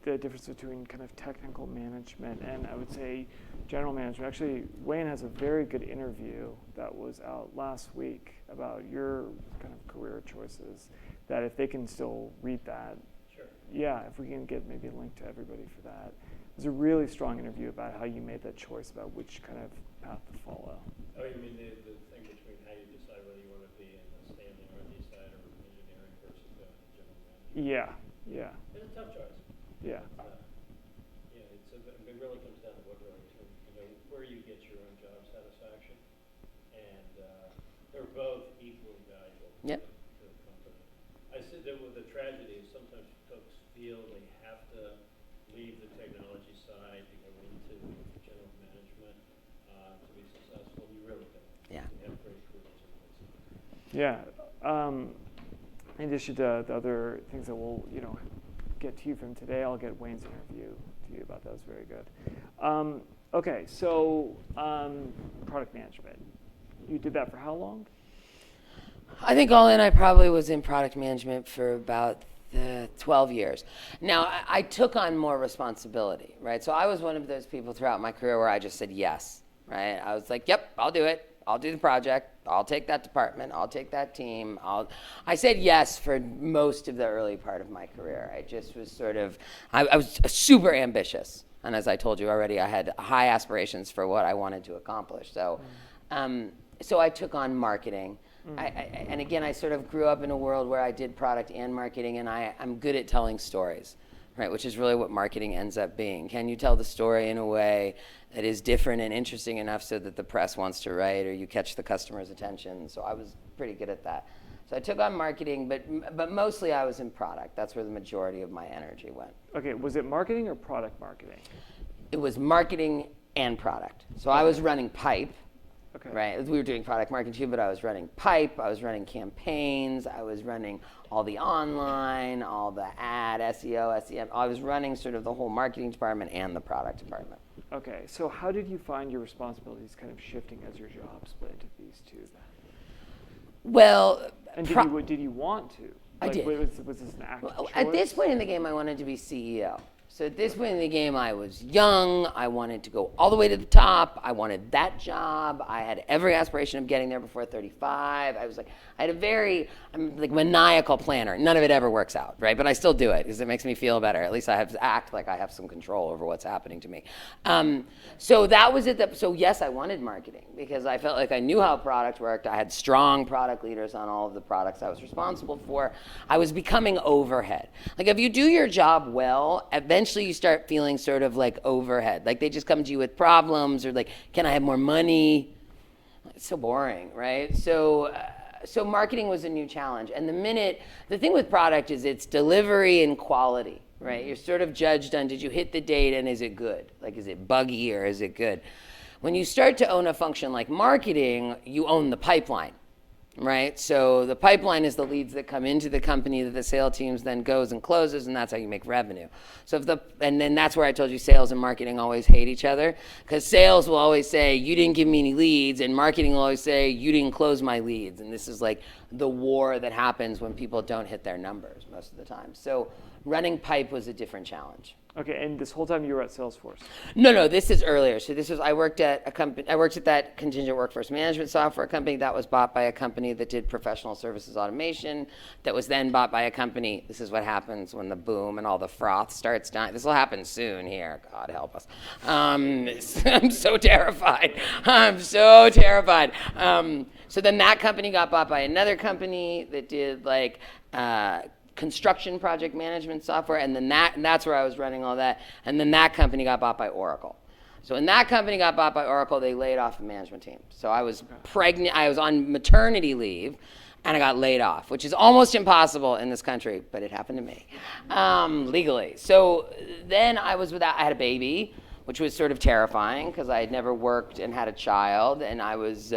the difference between kind of technical management and, I would say, general management. Actually, Wayne has a very good interview that was out last week about your kind of career choices, that if they can still read that. Sure. Yeah, if we can get maybe a link to everybody for that. It was a really strong interview about how you made that choice about which kind of path to follow. Oh, you mean the thing between how you decide whether you want to be in the standing R&D side or engineering versus the general management? Yeah. It's a tough choice. Yeah. It really comes down to what really, where you get your own job satisfaction, and they're both equally valuable Yep. to the company. I said that with the tragedy is sometimes folks feel they have to leave the technology side to go into general management to be successful. You really don't. Yeah. You have great careers on both sides. Yeah. In addition to the other things that we'll, get to you from today, I'll get Wayne's interview to you about that. Was very good. Okay, so product management. You did that for how long? I think all in, I probably was in product management for about 12 years. Now, I took on more responsibility, right? So I was one of those people throughout my career where I just said yes, right? I was like, yep, I'll do it. I'll do the project. I'll take that department. I'll take that team. I said yes for most of the early part of my career. I just was sort of, I was super ambitious. And as I told you already, I had high aspirations for what I wanted to accomplish. So, so I took on marketing. And again, I sort of grew up in a world where I did product and marketing, and I'm good at telling stories, right? Which is really what marketing ends up being. Can you tell the story in a way that is different and interesting enough so that the press wants to write or you catch the customer's attention? So I was pretty good at that. So I took on marketing, but mostly I was in product. That's where the majority of my energy went. Okay, was it marketing or product marketing? It was marketing and product. So I was running pipe, Okay. right? We were doing product marketing too, but I was running pipe, I was running campaigns, I was running all the online, all the ad, SEO, SEM. I was running sort of the whole marketing department and the product department. Okay, so how did you find your responsibilities kind of shifting as your job split into these two then? Well, And did you want to? I did. Was this an active choice? at this point in the game, I wanted to be CEO. So at this point in the game, I was young. I wanted to go all the way to the top. I wanted that job. I had every aspiration of getting there before 35. I had I'm like maniacal planner. None of it ever works out, right? But I still do it because it makes me feel better. At least I have to act like I have some control over what's happening to me. So that was it. So yes, I wanted marketing because I felt like I knew how product worked. I had strong product leaders on all of the products I was responsible for. I was becoming overhead. Like if you do your job well, eventually you start feeling sort of like overhead. Like they just come to you with problems or like, can I have more money? It's so boring, right? So marketing was a new challenge. And the thing with product is it's delivery and quality, right? You're sort of judged on, did you hit the date and is it good? Like, is it buggy or is it good? When you start to own a function like marketing, you own the pipeline. Right? So the pipeline is the leads that come into the company that the sales teams then goes and closes, and that's how you make revenue. So and then that's where I told you sales and marketing always hate each other, because sales will always say, you didn't give me any leads, and marketing will always say, you didn't close my leads. And this is like the war that happens when people don't hit their numbers most of the time. So running pipe was a different challenge. Okay, and this whole time you were at Salesforce? No, this is earlier. So I worked at that contingent workforce management software company that was bought by a company that did professional services automation, that was then bought by a company. This is what happens when the boom and all the froth starts dying. This will happen soon here. God help us. I'm so terrified. So then that company got bought by another company that did like construction project management software, and then that's where I was running all that. And then that company got bought by Oracle. So when that company got bought by Oracle, they laid off the management team. So I was pregnant, I was on maternity leave, and I got laid off, which is almost impossible in this country, but it happened to me, legally. So then I had a baby, which was sort of terrifying because I had never worked and had a child, and I was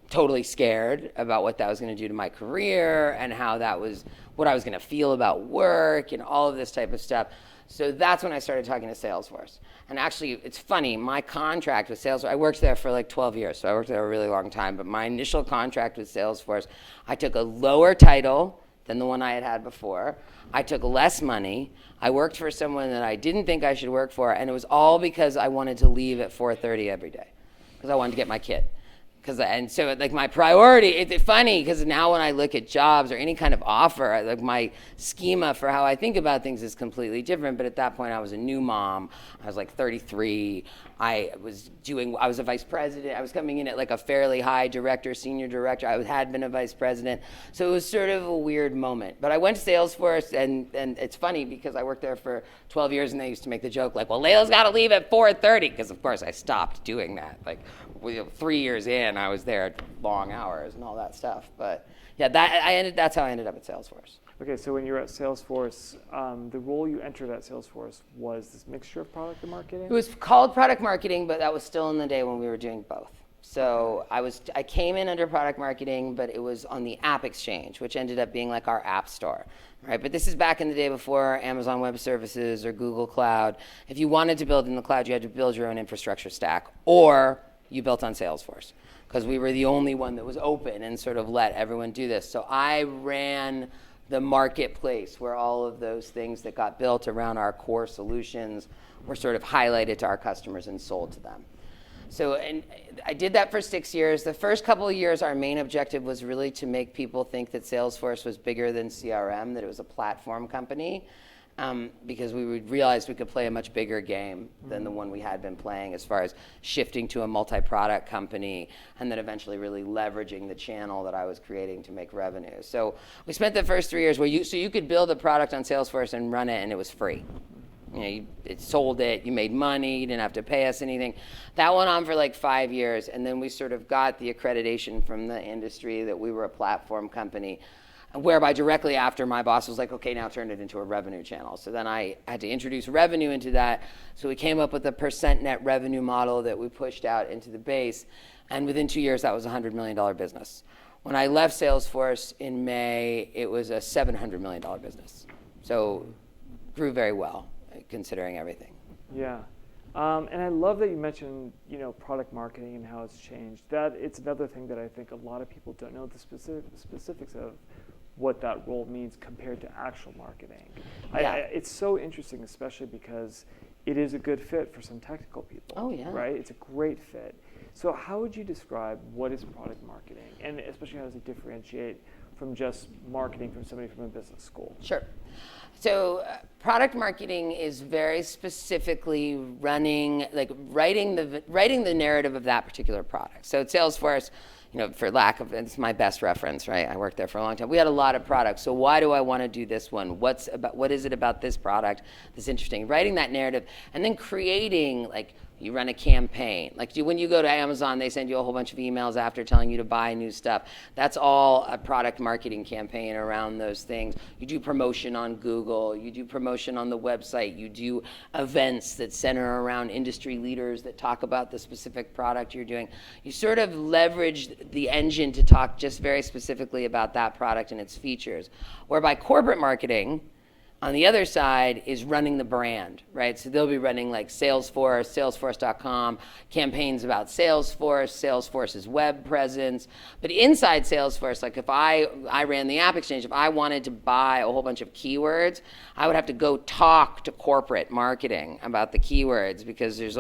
totally scared about what that was going to do to my career and what I was going to feel about work and all of this type of stuff. So that's when I started talking to Salesforce. And actually, it's funny, my contract with Salesforce, I worked there for like 12 years, so I worked there a really long time, but my initial contract with Salesforce, I took a lower title than the one I had before. I took less money. I worked for someone that I didn't think I should work for, and it was all because I wanted to leave at 4:30 every day, because I wanted to get my kid. And so like my priority, it's funny because now when I look at jobs or any kind of offer, like my schema for how I think about things is completely different. But at that point I was a new mom. I was like 33. I was a vice president. I was coming in at like a fairly high director, senior director. I had been a vice president. So it was sort of a weird moment. But I went to Salesforce, and it's funny because I worked there for 12 years, and they used to make the joke like, well, Layla's got to leave at 4:30, because of course I stopped doing that. Like 3 years in, I was there at long hours and all that stuff. But yeah, that's how I ended up at Salesforce. Okay, so when you were at Salesforce, the role you entered at Salesforce was this mixture of product and marketing? It was called product marketing, but that was still in the day when we were doing both. So I came in under product marketing, but it was on the App Exchange, which ended up being like our app store, right? But this is back in the day before Amazon Web Services or Google Cloud. If you wanted to build in the cloud, you had to build your own infrastructure stack, or you built on Salesforce, because we were the only one that was open and sort of let everyone do this. So I ran the marketplace where all of those things that got built around our core solutions were sort of highlighted to our customers and sold to them. So, and I did that for 6 years. The first couple of years, our main objective was really to make people think that Salesforce was bigger than CRM, that it was a platform company, because we realized we could play a much bigger game than the one we had been playing as far as shifting to a multi-product company and then eventually really leveraging the channel that I was creating to make revenue. So we spent the first 3 years where you could build a product on Salesforce and run it, and it was free. It sold it, you made money, you didn't have to pay us anything. That went on for like 5 years, and then we sort of got the accreditation from the industry that we were a platform company, whereby directly after my boss was like, okay, now turn it into a revenue channel. So then I had to introduce revenue into that. So we came up with a percent net revenue model that we pushed out into the base, and within 2 years, that was a $100 million business. When I left Salesforce in May, it was a $700 million business. So grew very well, considering everything. Yeah. And I love that you mentioned, product marketing and how it's changed. That it's another thing that I think a lot of people don't know the specifics of what that role means compared to actual marketing. Yeah. It's so interesting, especially because it is a good fit for some technical people. Oh, yeah. Right? It's a great fit. So how would you describe what is product marketing, and especially how does it differentiate from just marketing from somebody from a business school? Sure. So product marketing is very specifically writing the narrative of that particular product. So at Salesforce, for lack of, it's my best reference, right? I worked there for a long time. We had a lot of products. So why do I want to do this one? What is it about this product that's interesting? Writing that narrative, and then creating, you run a campaign. When you go to Amazon, they send you a whole bunch of emails after telling you to buy new stuff. That's all a product marketing campaign around those things. You do promotion on Google. You do promotion on the website. You do events that center around industry leaders that talk about the specific product you're doing. You sort of leverage the engine to talk just very specifically about that product and its features. Whereby corporate marketing, on the other side, is running the brand, right? So they'll be running Salesforce, Salesforce.com, campaigns about Salesforce, Salesforce's web presence. But inside Salesforce, if I ran the App Exchange, if I wanted to buy a whole bunch of keywords, I would have to go talk to corporate marketing about the keywords, because there's,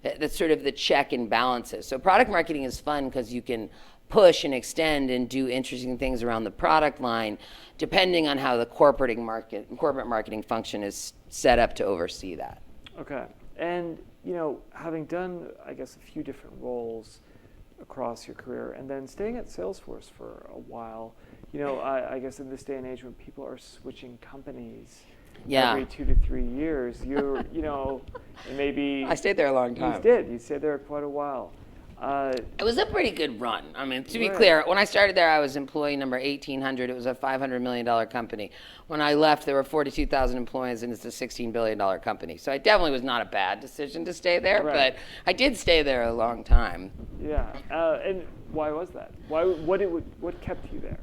that's sort of the check and balances. So product marketing is fun because you can push and extend and do interesting things around the product line, depending on how the corporate marketing function is set up to oversee that. Okay. And, having done, I guess, a few different roles across your career, and then staying at Salesforce for a while, I guess in this day and age when people are switching companies every 2 to 3 years, you're, maybe... I stayed there a long time. You stayed there quite a while. It was a pretty good run. I mean, to be clear, when I started there, I was employee number 1,800. It was a $500 million company. When I left, there were 42,000 employees, and it's a $16 billion company. So it definitely was not a bad decision to stay there, but I did stay there a long time. Yeah. And why was that? What kept you there?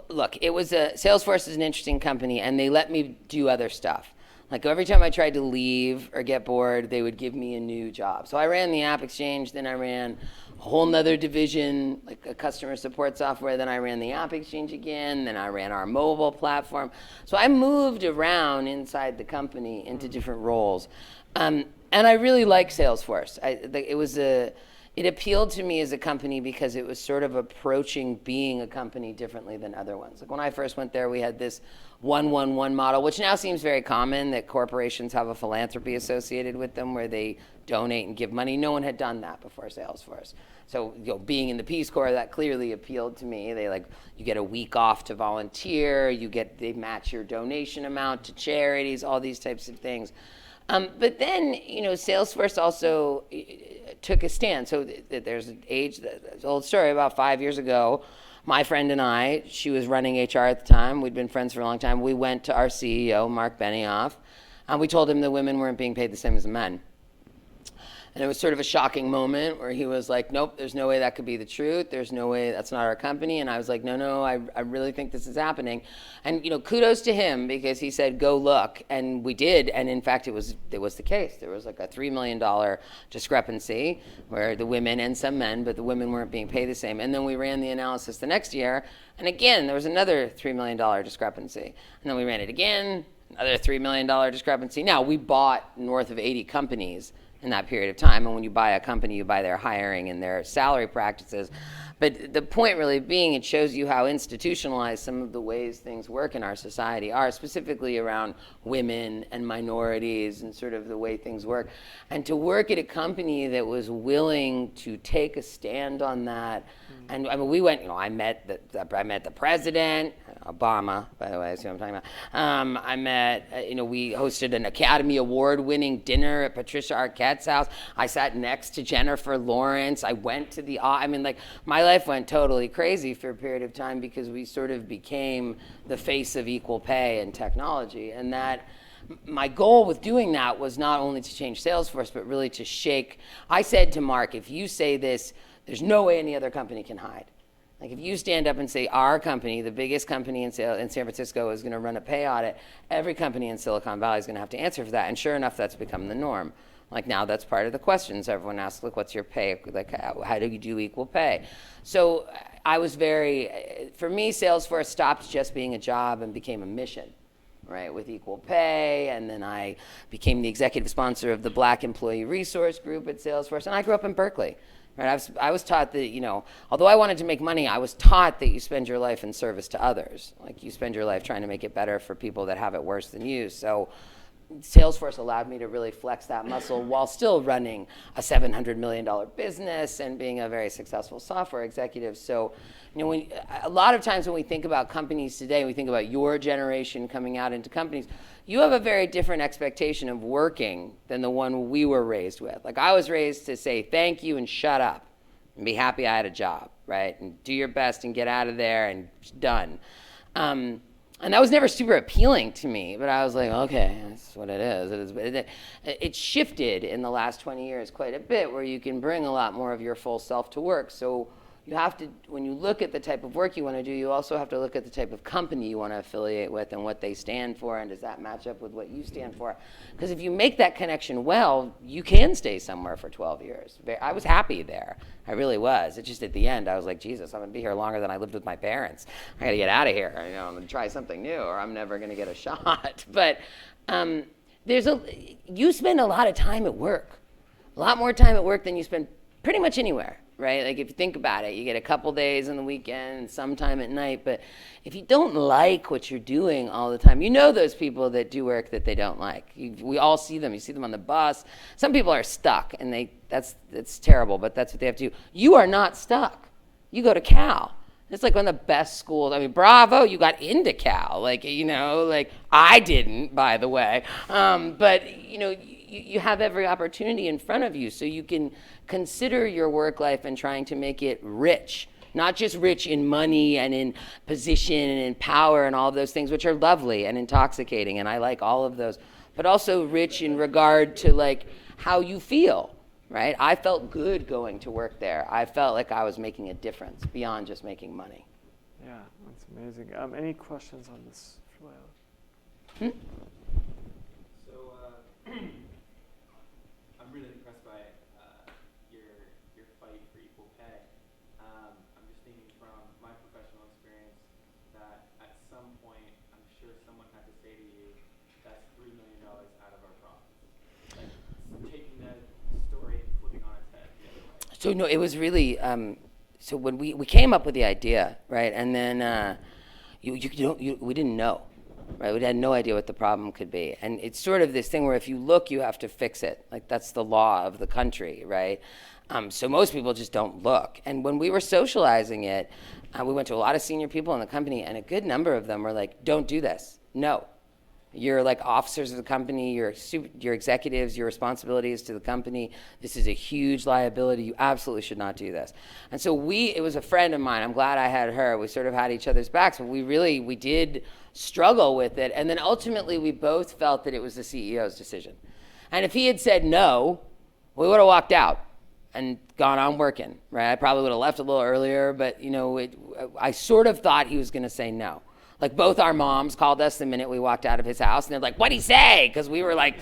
Look, Salesforce is an interesting company, and they let me do other stuff. Every time I tried to leave or get bored, they would give me a new job. So I ran the App Exchange, then I ran a whole nother division, a customer support software, then I ran the App Exchange again, then I ran our mobile platform. So I moved around inside the company into different roles. And I really like Salesforce. It appealed to me as a company because it was sort of approaching being a company differently than other ones. When I first went there, we had this 1-1-1 model, which now seems very common, that corporations have a philanthropy associated with them where they donate and give money. No one had done that before Salesforce. So, being in the Peace Corps, that clearly appealed to me. You get a week off to volunteer, they match your donation amount to charities, all these types of things. But then, Salesforce also took a stand. So there's an old story. About 5 years ago, my friend and I, she was running HR at the time. We'd been friends for a long time. We went to our CEO, Mark Benioff, and we told him the women weren't being paid the same as the men. And it was sort of a shocking moment where he was like, nope, there's no way that could be the truth. There's no way, that's not our company. And I was like, no, I really think this is happening. And, kudos to him, because he said, go look. And we did. And in fact, it was the case. There was a $3 million discrepancy where the women, and some men, but the women weren't being paid the same. And then we ran the analysis the next year. And again, there was another $3 million discrepancy. And then we ran it again, another $3 million discrepancy. Now, we bought north of 80 companies in that period of time. And when you buy a company, you buy their hiring and their salary practices. But the point really being, it shows you how institutionalized some of the ways things work in our society are, specifically around women and minorities and sort of the way things work. And to work at a company that was willing to take a stand on that. And we went, I met the president, Obama, by the way, see what I'm talking about. I met, we hosted an Academy Award-winning dinner at Patricia Arquette's house. I sat next to Jennifer Lawrence. I went to my life went totally crazy for a period of time because we sort of became the face of equal pay in technology. And that, my goal with doing that was not only to change Salesforce, but really to shake. I said to Mark, if you say this, there's no way any other company can hide. Like if you stand up and say our company, the biggest company in San Francisco, is going to run a pay audit, every company in Silicon Valley is going to have to answer for that. And sure enough, that's become the norm. Like now that's part of the questions. Everyone asks, like, what's your pay? Like, how do you do equal pay? So I was for me, Salesforce stopped just being a job and became a mission, right, with equal pay. And then I became the executive sponsor of the Black Employee Resource Group at Salesforce. And I grew up in Berkeley. Right, I was taught that, although I wanted to make money, I was taught that you spend your life in service to others. Like you spend your life trying to make it better for people that have it worse than you. So Salesforce allowed me to really flex that muscle while still running a $700 million business and being a very successful software executive. So, a lot of times when we think about companies today, we think about your generation coming out into companies, you have a very different expectation of working than the one we were raised with. Like I was raised to say thank you and shut up and be happy I had a job, right? And do your best and get out of there and done. And that was never super appealing to me, but I was like, okay, that's what it is. It shifted in the last 20 years quite a bit where you can bring a lot more of your full self to work. So you have to, when you look at the type of work you want to do, you also have to look at the type of company you want to affiliate with and what they stand for, and does that match up with what you stand for? Because if you make that connection well, you can stay somewhere for 12 years. I was happy there. I really was. It's just at the end, I was like, Jesus, I'm going to be here longer than I lived with my parents. I got to get out of here. I'm going to try something new, or I'm never going to get a shot. But you spend a lot of time at work, a lot more time at work than you spend pretty much anywhere. Right? Like if you think about it, you get a couple days on the weekend and sometime at night, but if you don't like what you're doing all the time, those people that do work that they don't like. We all see them. You see them on the bus. Some people are stuck and that's terrible, but that's what they have to do. You are not stuck. You go to Cal. It's like one of the best schools. I mean, bravo, you got into Cal. Like I didn't, by the way. But you have every opportunity in front of you, so you can consider your work life and trying to make it rich, not just rich in money and in position and in power and all of those things, which are lovely and intoxicating, and I like all of those, but also rich in regard to like how you feel, right? I felt good going to work there. I felt like I was making a difference beyond just making money. Yeah, that's amazing. Any questions on this for Leyla? I'm really impressed by your fight for equal pay. I'm just thinking from my professional experience that at some point, I'm sure someone had to say to you, that's $3 million out of our profits. Like taking that story and flipping on its head the other way. So no, it was really, so when we came up with the idea, right, and then we didn't know. Right, we had no idea what the problem could be. And it's sort of this thing where if you look, you have to fix it. Like that's the law of the country, right? So most people just don't look. And when we were socializing it, we went to a lot of senior people in the company, and a good number of them were like, don't do this. No. You're like officers of the company, your executives, your responsibilities to the company. This is a huge liability. You absolutely should not do this. And so it was a friend of mine. I'm glad I had her. We sort of had each other's backs, but we did struggle with it. And then ultimately we both felt that it was the CEO's decision. And if he had said no, we would have walked out and gone on working, right? I probably would have left a little earlier, but I sort of thought he was going to say no. Like both our moms called us the minute we walked out of his house, and they're like, what'd he say? Because we were like,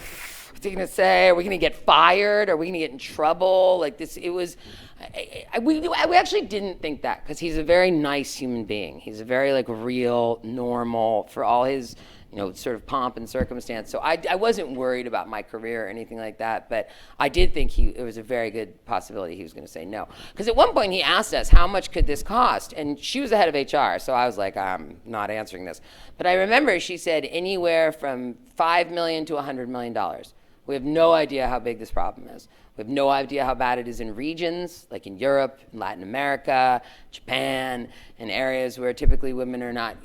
what's he going to say? Are we going to get fired? Are we going to get in trouble? Like this, it was, we actually didn't think that, because he's a very nice human being. He's a very like real, normal, for all his, sort of pomp and circumstance. So I wasn't worried about my career or anything like that, but I did think it was a very good possibility he was going to say no. Because at one point he asked us, how much could this cost? And she was the head of HR, so I was like, I'm not answering this. But I remember she said anywhere from $5 million to $100 million. We have no idea how big this problem is. We have no idea how bad it is in regions, like in Europe, in Latin America, Japan, in areas where typically women are not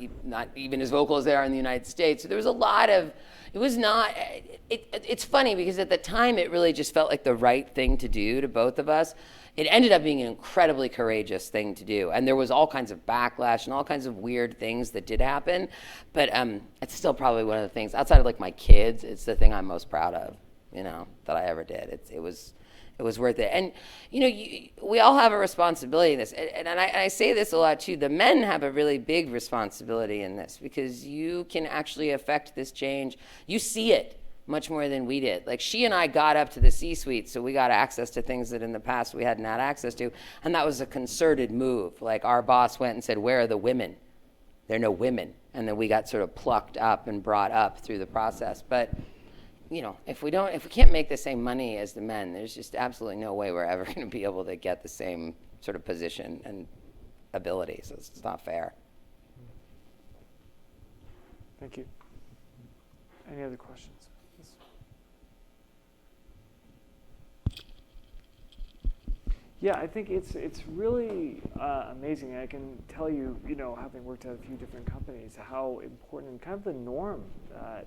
even as vocal as they are in the United States. So there was a lot of, it was not, it's funny because at the time it really just felt like the right thing to do to both of us. It ended up being an incredibly courageous thing to do. And there was all kinds of backlash and all kinds of weird things that did happen. But it's still probably one of the things, outside of like my kids, it's the thing I'm most proud of, that I ever did. It was worth it. And, we all have a responsibility in this. And I say this a lot too. The men have a really big responsibility in this because you can actually affect this change. You see it much more than we did. Like she and I got up to the C-suite, so we got access to things that in the past we hadn't had access to. And that was a concerted move. Like our boss went and said, where are the women? There are no women. And then we got sort of plucked up and brought up through the process. But if we can't make the same money as the men, there's just absolutely no way we're ever going to be able to get the same sort of position and ability. So it's not fair. Thank you. Any other questions? Yeah, I think it's really amazing. I can tell you, having worked at a few different companies, how important and kind of the norm that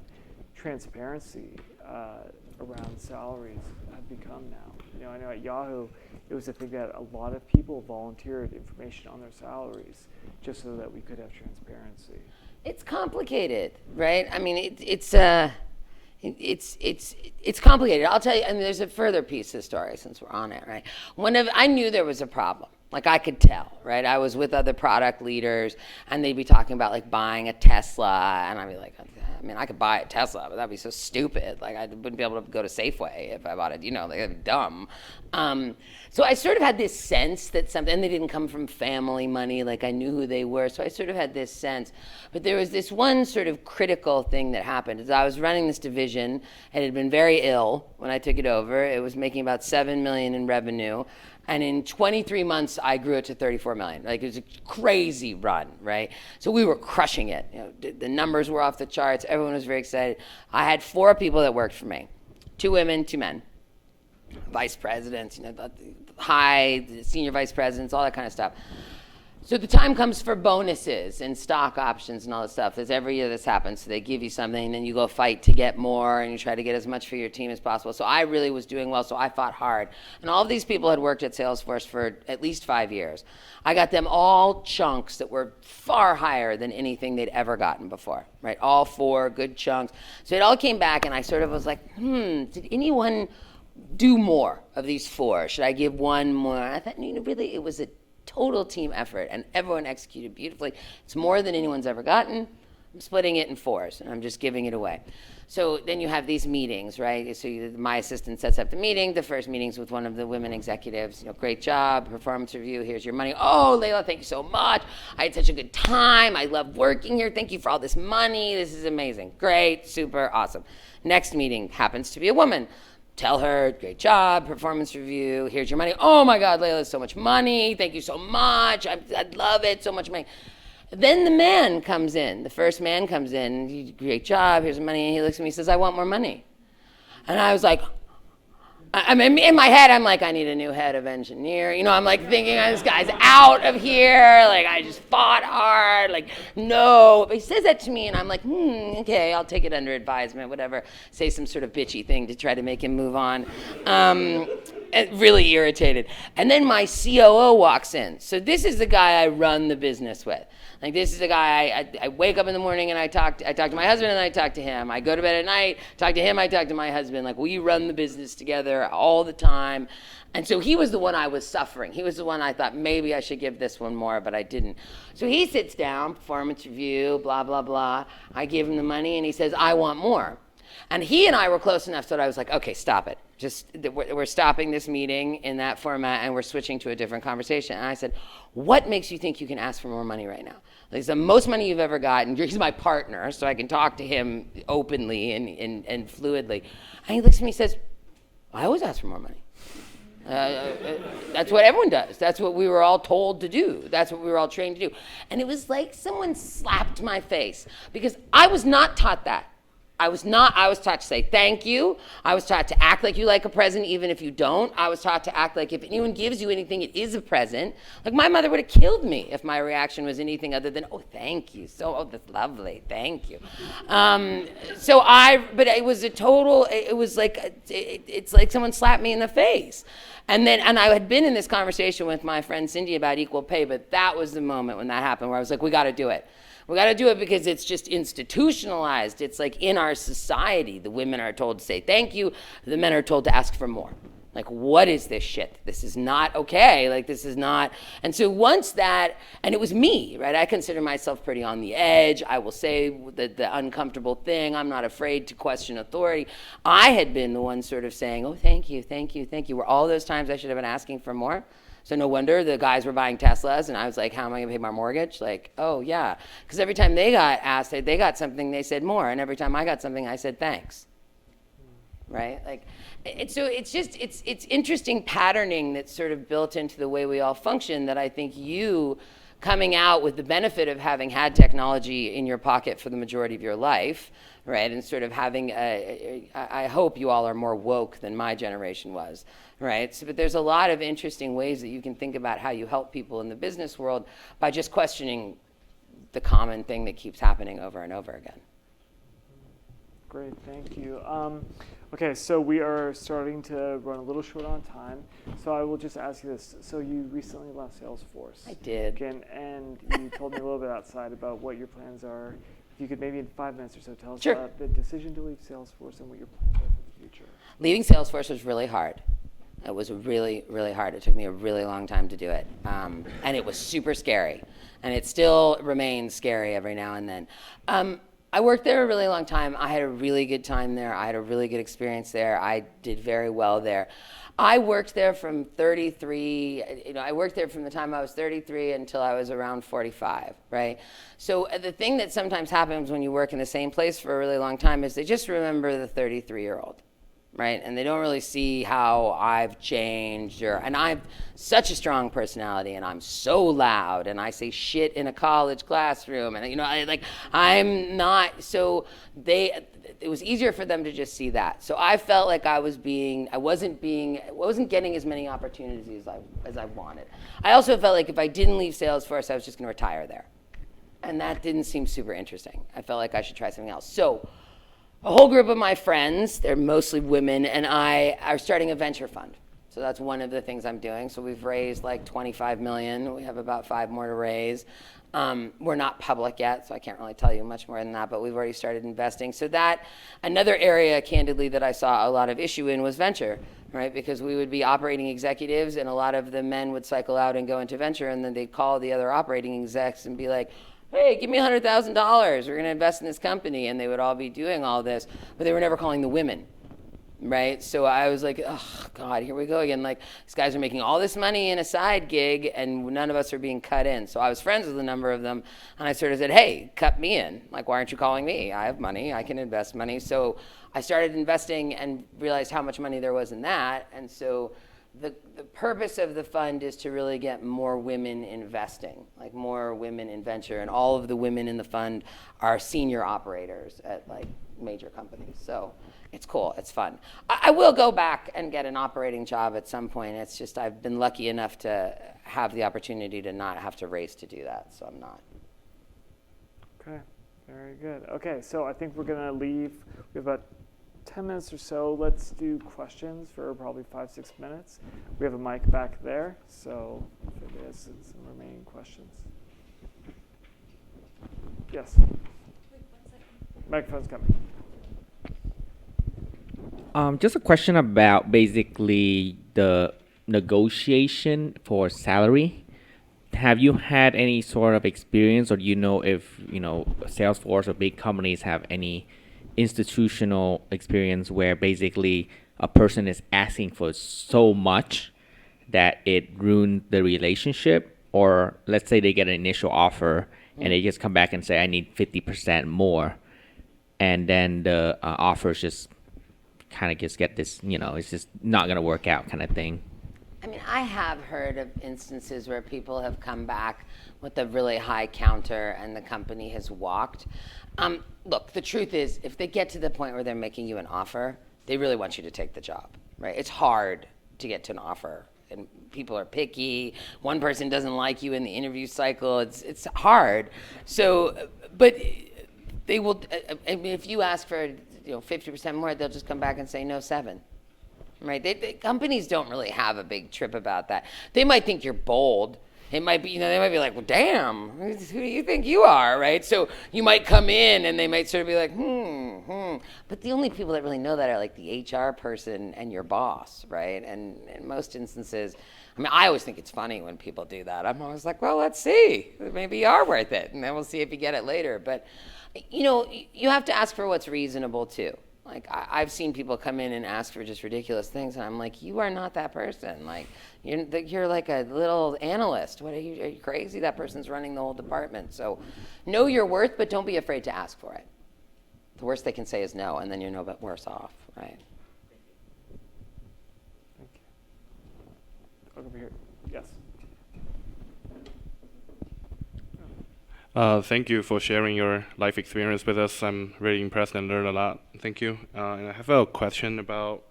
transparency around salaries have become now. I know at Yahoo, it was a thing that a lot of people volunteered information on their salaries just so that we could have transparency. It's complicated, right? I mean, it's complicated. I'll tell you, and there's a further piece of the story since we're on it, right? I knew there was a problem. Like I could tell, right? I was with other product leaders and they'd be talking about like buying a Tesla and I'd be like, I could buy a Tesla, but that'd be so stupid. Like I wouldn't be able to go to Safeway if I bought it, like that'd be dumb. So I sort of had this sense that and they didn't come from family money, like I knew who they were. So I sort of had this sense, but there was this one sort of critical thing that happened. As I was running this division, it had been very ill when I took it over. It was making about $7 million in revenue. And in 23 months, I grew it to 34 million. Like it was a crazy run, right? So we were crushing it. The numbers were off the charts. Everyone was very excited. I had 4 people that worked for me, 2 women, 2 men, vice presidents, senior vice presidents, all that kind of stuff. So the time comes for bonuses and stock options and all that stuff. There's every year this happens. So they give you something and then you go fight to get more and you try to get as much for your team as possible. So I really was doing well, so I fought hard. And all of these people had worked at Salesforce for at least 5 years. I got them all chunks that were far higher than anything they'd ever gotten before, right? All 4 good chunks. So it all came back and I sort of was like, did anyone do more of these 4? Should I give one more? I thought, really, it was a total team effort and everyone executed beautifully. It's more than anyone's ever gotten. I'm splitting it in 4s and I'm just giving it away. So then you have these meetings, right? So my assistant sets up the meeting. The first meeting's with one of the women executives. Great job, performance review, here's your money. Oh, Leyla, thank you so much. I had such a good time. I love working here. Thank you for all this money. This is amazing. Great, super, awesome. Next meeting happens to be a woman. Tell her, great job, performance review, here's your money. Oh my God, Leyla, so much money. Thank you so much. I love it, so much money. Then the man comes in, the first man comes in, great job, here's the money. And he looks at me and says, I want more money. And I was like, in my head, I'm like, I need a new head of engineer. I'm like thinking, this guy's out of here. Like, I just fought hard. Like, no. But he says that to me, and I'm like, okay, I'll take it under advisement, whatever. Say some sort of bitchy thing to try to make him move on. Really irritated. And then my COO walks in. So this is the guy I run the business with. Like, this is the guy I wake up in the morning and I talk to my husband and I talk to him. I go to bed at night, talk to him, I talk to my husband. Like, we run the business together all the time. And so he was the one I was suffering. He was the one I thought maybe I should give this one more, but I didn't. So he sits down, performance review, blah, blah, blah. I give him the money and he says, I want more. And he and I were close enough so that I was like, okay, stop it. We're stopping this meeting in that format and we're switching to a different conversation. And I said, what makes you think you can ask for more money right now? Like, it's the most money you've ever gotten. He's my partner, so I can talk to him openly and fluidly. And he looks at me and says, I always ask for more money. That's what everyone does. That's what we were all told to do. That's what we were all trained to do. And it was like someone slapped my face because I was not taught that. I was taught to say thank you. I was taught to act like you like a present even if you don't. I was taught to act like if anyone gives you anything, it is a present. Like my mother would have killed me if my reaction was anything other than, oh, thank you. That's lovely, thank you. But it was a total, it was like, it's like someone slapped me in the face. And I had been in this conversation with my friend Cindy about equal pay, but that was the moment when that happened where I was like, we got to do it. We got to do it because it's just institutionalized. It's like in our society, the women are told to say thank you, the men are told to ask for more. Like, what is this shit? This is not okay. Like, this is not. And so once that, and it was me, right? I consider myself pretty on the edge. I will say the uncomfortable thing. I'm not afraid to question authority. I had been the one sort of saying, oh, thank you, thank you, thank you. Were all those times I should have been asking for more? So no wonder the guys were buying Teslas, and I was like, how am I gonna pay my mortgage? Like, oh yeah. Because every time they got asked, they got something, they said more. And every time I got something, I said thanks. Right? Like, it's interesting patterning that's sort of built into the way we all function that I think you coming out with the benefit of having had technology in your pocket for the majority of your life, right? And sort of having, I hope you all are more woke than my generation was, right? So, but there's a lot of interesting ways that you can think about how you help people in the business world by just questioning the common thing that keeps happening over and over again. Great, thank you. Okay, so we are starting to run a little short on time. So I will just ask you this. So you recently left Salesforce. I did. Again, and you told me a little bit outside about what your plans are. If you could maybe in 5 minutes or so tell us Sure. about the decision to leave Salesforce and what your plans are for the future. Leaving Salesforce was really hard. It was really, really hard. It took me a really long time to do it. And it was super scary. And it still remains scary every now and then. I worked there a really long time. I had a really good time there. I had a really good experience there. I did very well there. I worked there from 33, I worked there from the time I was 33 until I was around 45, right? So the thing that sometimes happens when you work in the same place for a really long time is they just remember the 33-year-old. Right? And they don't really see how I've changed and I'm such a strong personality and I'm so loud and I say shit in a college classroom and I'm not, so it was easier for them to just see that. So I felt like I wasn't getting as many opportunities as I wanted. I also felt like if I didn't leave Salesforce, I was just going to retire there. And that didn't seem super interesting. I felt like I should try something else. So a whole group of my friends, they're mostly women, and I are starting a venture fund. So that's one of the things I'm doing. So we've raised like 25 million. We have about 5 more to raise. We're not public yet, so I can't really tell you much more than that, but we've already started investing. So that, another area, candidly, that I saw a lot of issue in was venture, right? Because we would be operating executives, and a lot of the men would cycle out and go into venture, and then they'd call the other operating execs and be like, hey, give me $100,000. We're going to invest in this company. And they would all be doing all this, but they were never calling the women, right? So I was like, oh, God, here we go again. Like, these guys are making all this money in a side gig, and none of us are being cut in. So I was friends with a number of them, and I sort of said, hey, cut me in. Like, why aren't you calling me? I have money. I can invest money. So I started investing and realized how much money there was in that. And so the purpose of the fund is to really get more women investing, like more women in venture, and all of the women in the fund are senior operators at like major companies. So it's cool, it's fun. I will go back and get an operating job at some point. It's just I've been lucky enough to have the opportunity to not have to race to do that, so I'm not. Okay, very good. Okay, so I think we're gonna leave. We have about 10 minutes or so. Let's do questions for probably 5-6 minutes. We have a mic back there, so if it is some remaining questions. Yes. Microphone's coming. Just a question about basically the negotiation for salary. Have you had any sort of experience, or do you know if Salesforce or big companies have any institutional experience where basically a person is asking for so much that it ruined the relationship? Or let's say they get an initial offer and they just come back and say, I need 50% more, and then the offers just kind of just get this, it's just not going to work out kind of thing. I mean, I have heard of instances where people have come back with a really high counter and the company has walked. Look, the truth is, if they get to the point where they're making you an offer, they really want you to take the job, right? It's hard to get to an offer, and people are picky. One person doesn't like you in the interview cycle. It's hard. So, but they will. I mean, if you ask for 50% more, they'll just come back and say no 7. Right? Companies don't really have a big trip about that. They might think you're bold. It might be, they might be like, well, damn, who do you think you are, right? So you might come in and they might sort of be like, But the only people that really know that are like the HR person and your boss, right? And in most instances, I mean, I always think it's funny when people do that. I'm always like, well, let's see. Maybe you are worth it, and then we'll see if you get it later. But, you have to ask for what's reasonable, too. Like, I've seen people come in and ask for just ridiculous things, and I'm like, you are not that person. Like, you're like a little analyst. What are you crazy? That person's running the whole department. So know your worth, but don't be afraid to ask for it. The worst they can say is no, and then you're no bit worse off, right? Thank you. Over here. Yes. Thank you for sharing your life experience with us. I'm really impressed and learned a lot. Thank you. And I have a question about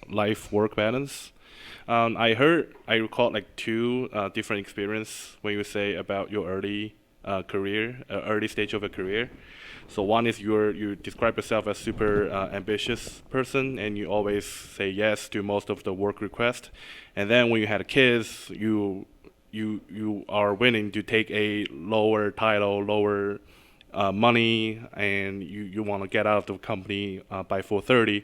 life-work balance. I recall like 2 different experience when you say about your early early stage of a career. So one is you describe yourself as super ambitious person, and you always say yes to most of the work requests. And then when you had kids, you are willing to take a lower title, lower money, and you want to get out of the company by 4:30.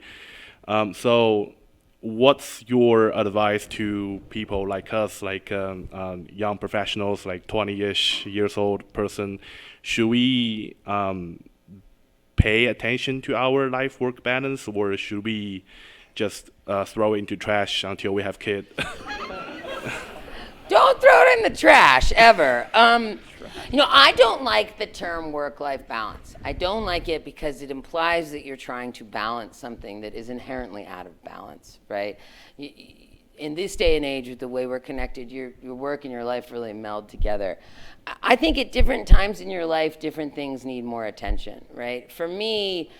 So what's your advice to people like us, like young professionals, like 20-ish years old person? Should we pay attention to our life-work balance, or should we just throw it into trash until we have kids? Don't throw it in the trash, ever. I don't like the term work-life balance. I don't like it because it implies that you're trying to balance something that is inherently out of balance, right? In this day and age, with the way we're connected, your work and your life really meld together. I think at different times in your life, different things need more attention, right? For me,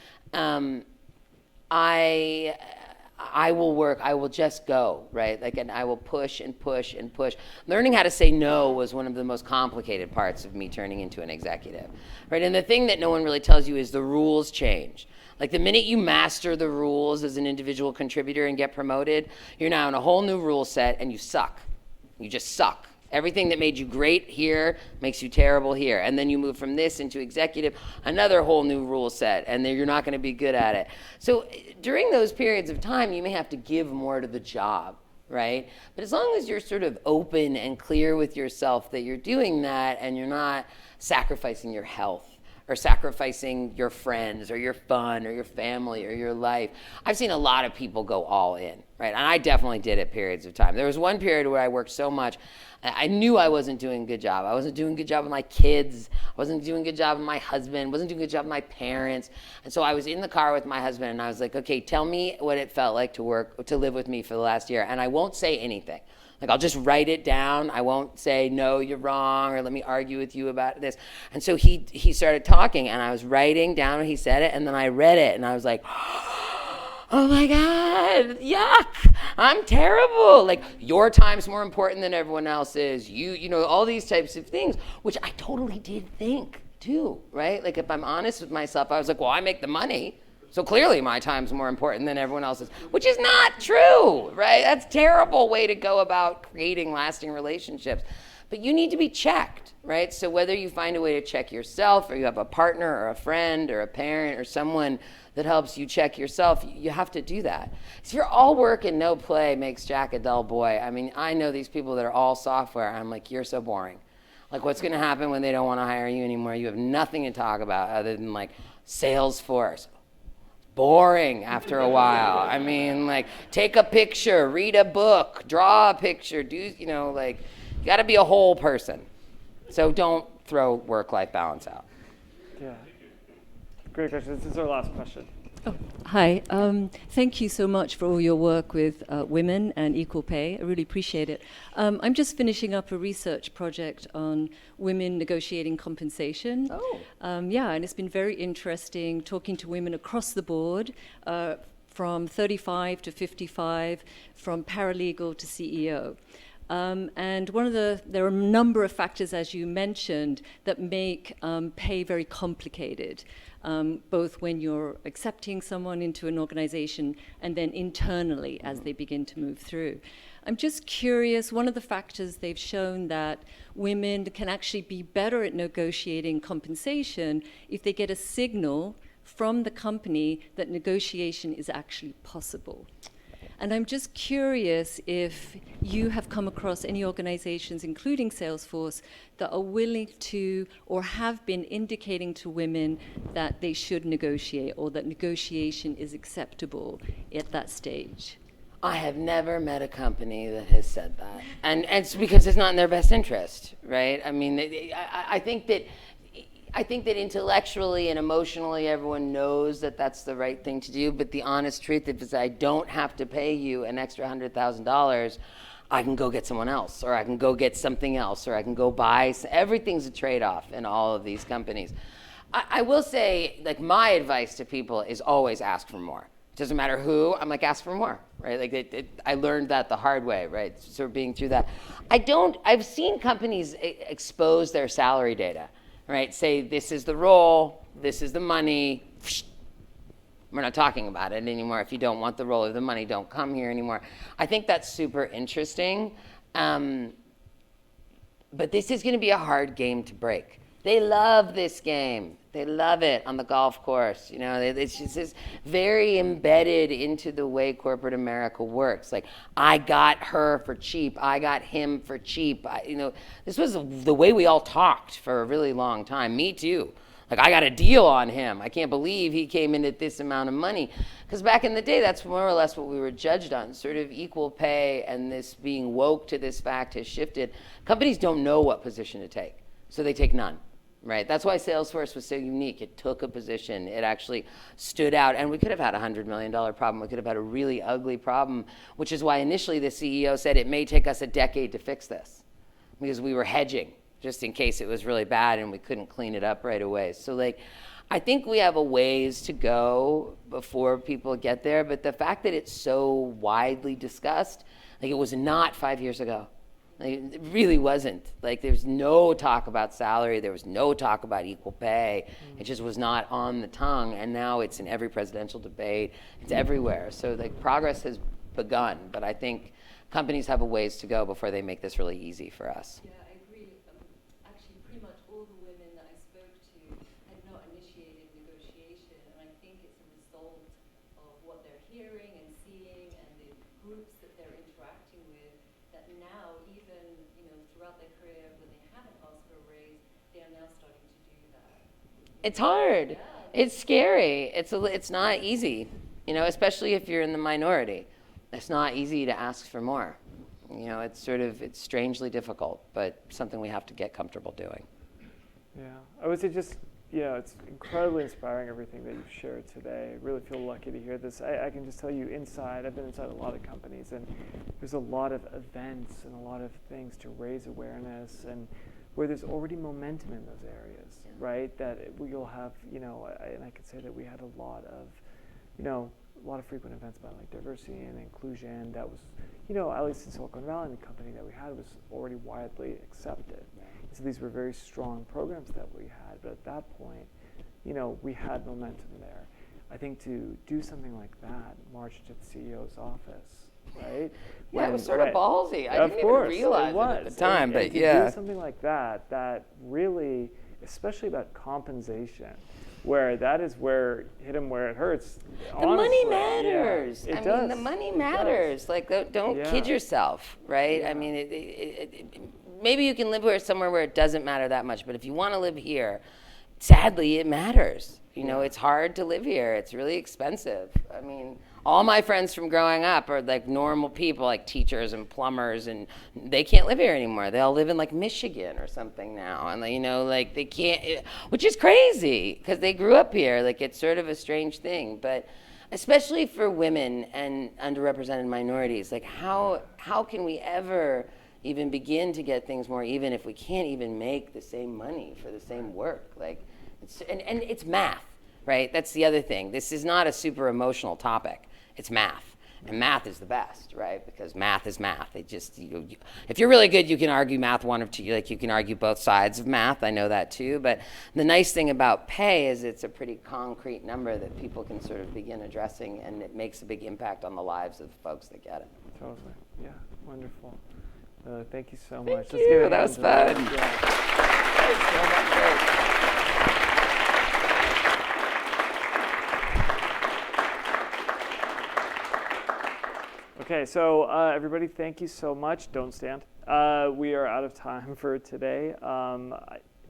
I will work, I will just go, right? Like, and I will push and push and push. Learning how to say no was one of the most complicated parts of me turning into an executive, right? And the thing that no one really tells you is the rules change. Like, the minute you master the rules as an individual contributor and get promoted, you're now in a whole new rule set and you suck. You just suck. Everything that made you great here makes you terrible here. And then you move from this into executive, another whole new rule set, and then you're not going to be good at it. So during those periods of time, you may have to give more to the job, right? But as long as you're sort of open and clear with yourself that you're doing that and you're not sacrificing your health or sacrificing your friends or your fun or your family or your life. I've seen a lot of people go all in, right? And I definitely did at periods of time. There was one period where I worked so much, I knew I wasn't doing a good job. I wasn't doing a good job with my kids. I wasn't doing a good job with my husband. Wasn't doing a good job with my parents. And so I was in the car with my husband and I was like, okay, tell me what it felt like to live with me for the last year. And I won't say anything. Like, I'll just write it down. I won't say, no, you're wrong, or let me argue with you about this. And so he started talking, and I was writing down what he said it, and then I read it, and I was like, oh my God, yuck, I'm terrible. Like, your time's more important than everyone else's. You know, all these types of things, which I totally did think too, right? Like, if I'm honest with myself, I was like, well, I make the money. So clearly my time's more important than everyone else's, which is not true, right? That's a terrible way to go about creating lasting relationships. But you need to be checked, right? So whether you find a way to check yourself, or you have a partner or a friend or a parent or someone that helps you check yourself, you have to do that. If you're all work and no play makes Jack a dull boy. I mean, I know these people that are all software. I'm like, you're so boring. Like, what's going to happen when they don't want to hire you anymore? You have nothing to talk about other than like Salesforce. Boring after a while. I mean, like, take a picture, read a book, draw a picture, you got to be a whole person. So don't throw work-life balance out. Yeah. Great question. This is our last question. Oh, hi. Thank you so much for all your work with women and equal pay. I really appreciate it. I'm just finishing up a research project on women negotiating compensation. Oh. Yeah, and it's been very interesting talking to women across the board, from 35 to 55, from paralegal to CEO. And there are a number of factors, as you mentioned, that make pay very complicated, both when you're accepting someone into an organization and then internally as they begin to move through. I'm just curious, one of the factors they've shown that women can actually be better at negotiating compensation if they get a signal from the company that negotiation is actually possible. And I'm just curious if you have come across any organizations, including Salesforce, that are willing to or have been indicating to women that they should negotiate or that negotiation is acceptable at that stage. I have never met a company that has said that. And it's because it's not in their best interest, right? I mean, I think that intellectually and emotionally everyone knows that that's the right thing to do, but the honest truth is I don't have to pay you an extra $100,000. I can go get someone else, or I can go get something else, or I can go buy. Everything's a trade-off in all of these companies. I will say, like, my advice to people is always ask for more. It doesn't matter who, I'm like, ask for more, right? Like, I learned that the hard way, right? Sort of being through that. I've seen companies expose their salary data. Right, say this is the role, this is the money. We're not talking about it anymore. If you don't want the role or the money, don't come here anymore. I think that's super interesting. But this is going to be a hard game to break. They love this game. They love it on the golf course. You know, it's just very embedded into the way corporate America works. Like, I got her for cheap. I got him for cheap. This was the way we all talked for a really long time. Me too. Like, I got a deal on him. I can't believe he came in at this amount of money. Because back in the day, that's more or less what we were judged on. Sort of equal pay, and this being woke to this fact has shifted. Companies don't know what position to take, so they take none. Right, that's why Salesforce was so unique. It took a position. It actually stood out, and we could have had a $100 million problem. We could have had a really ugly problem, which is why initially the CEO said it may take us a decade to fix this, because we were hedging just in case it was really bad and we couldn't clean it up right away. So, like, I think we have a ways to go before people get there, but the fact that it's so widely discussed, like, it was not 5 years ago. Like, it really wasn't. Like, there was no talk about salary. There was no talk about equal pay. It just was not on the tongue. And now it's in every presidential debate. It's everywhere. So, like, progress has begun. But I think companies have a ways to go before they make this really easy for us. Yeah, I agree. Actually, pretty much all the women that I spoke to had not initiated negotiation. And I think it's a result of what they're hearing and seeing and the groups that they're interacting with, that now, even, throughout their career, when they haven't asked for a raise, they are now starting to do that. It's hard. Yeah. It's scary. It's not easy, especially if you're in the minority. It's not easy to ask for more. It's strangely difficult, but something we have to get comfortable doing. Yeah, I would say it's incredibly inspiring, everything that you've shared today. I really feel lucky to hear this. I can just tell you, I've been inside a lot of companies, and there's a lot of events and a lot of things to raise awareness, and where there's already momentum in those areas, right? That you'll have, and I could say that we had a lot of frequent events about like diversity and inclusion that was, at least in Silicon Valley, the company that we had was already widely accepted. So these were very strong programs that we had, but at that point, we had momentum there. I think to do something like that, march to the CEO's office, right? Yeah, it was sort of ballsy. I didn't even realize it at the time, but and to do something like that really, especially about compensation, where that is where hit them where it hurts. The money matters. Yeah, the money matters. Like, don't kid yourself, right? Yeah. I mean, maybe you can live somewhere where it doesn't matter that much, but if you want to live here, sadly, it matters. It's hard to live here. It's really expensive. I mean, All my friends from growing up are like normal people, like teachers and plumbers, and they can't live here anymore. They all live in like Michigan or something now, and you know, like they can't, which is crazy because they grew up here. Like it's sort of a strange thing, but especially for women and underrepresented minorities, like how can we ever even begin to get things more even if we can't even make the same money for the same work? Like, and it's math, right? That's the other thing. This is not a super emotional topic. It's math, and math is the best, right? Because math is math. It just, if you're really good, you can argue math one of two. Like you can argue both sides of math. I know that too. But the nice thing about pay is it's a pretty concrete number that people can sort of begin addressing, and it makes a big impact on the lives of folks that get it. Totally. Yeah. Wonderful. Thank you so Thank much. you. That was fun. Okay, so everybody, thank you so much. Don't stand. We are out of time for today. I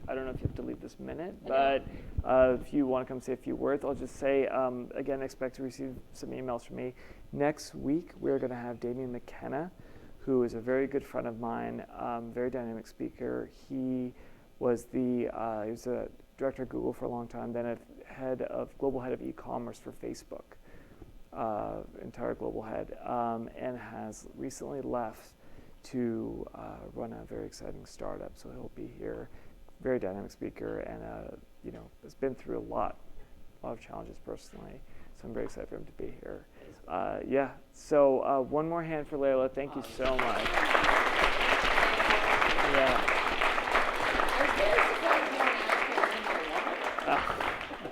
don't know if you have to leave this minute, but if you want to come say a few words, I'll just say, again, expect to receive some emails from me. Next week, we're going to have Damien McKenna, who is a very good friend of mine, very dynamic speaker. He was he was a director at Google for a long time, then global head of e-commerce for Facebook. Entire global head, and has recently left to run a very exciting startup. So he'll be here, very dynamic speaker, and has been through a lot of challenges personally. So I'm very excited for him to be here. So one more hand for Leyla. Thank you so much.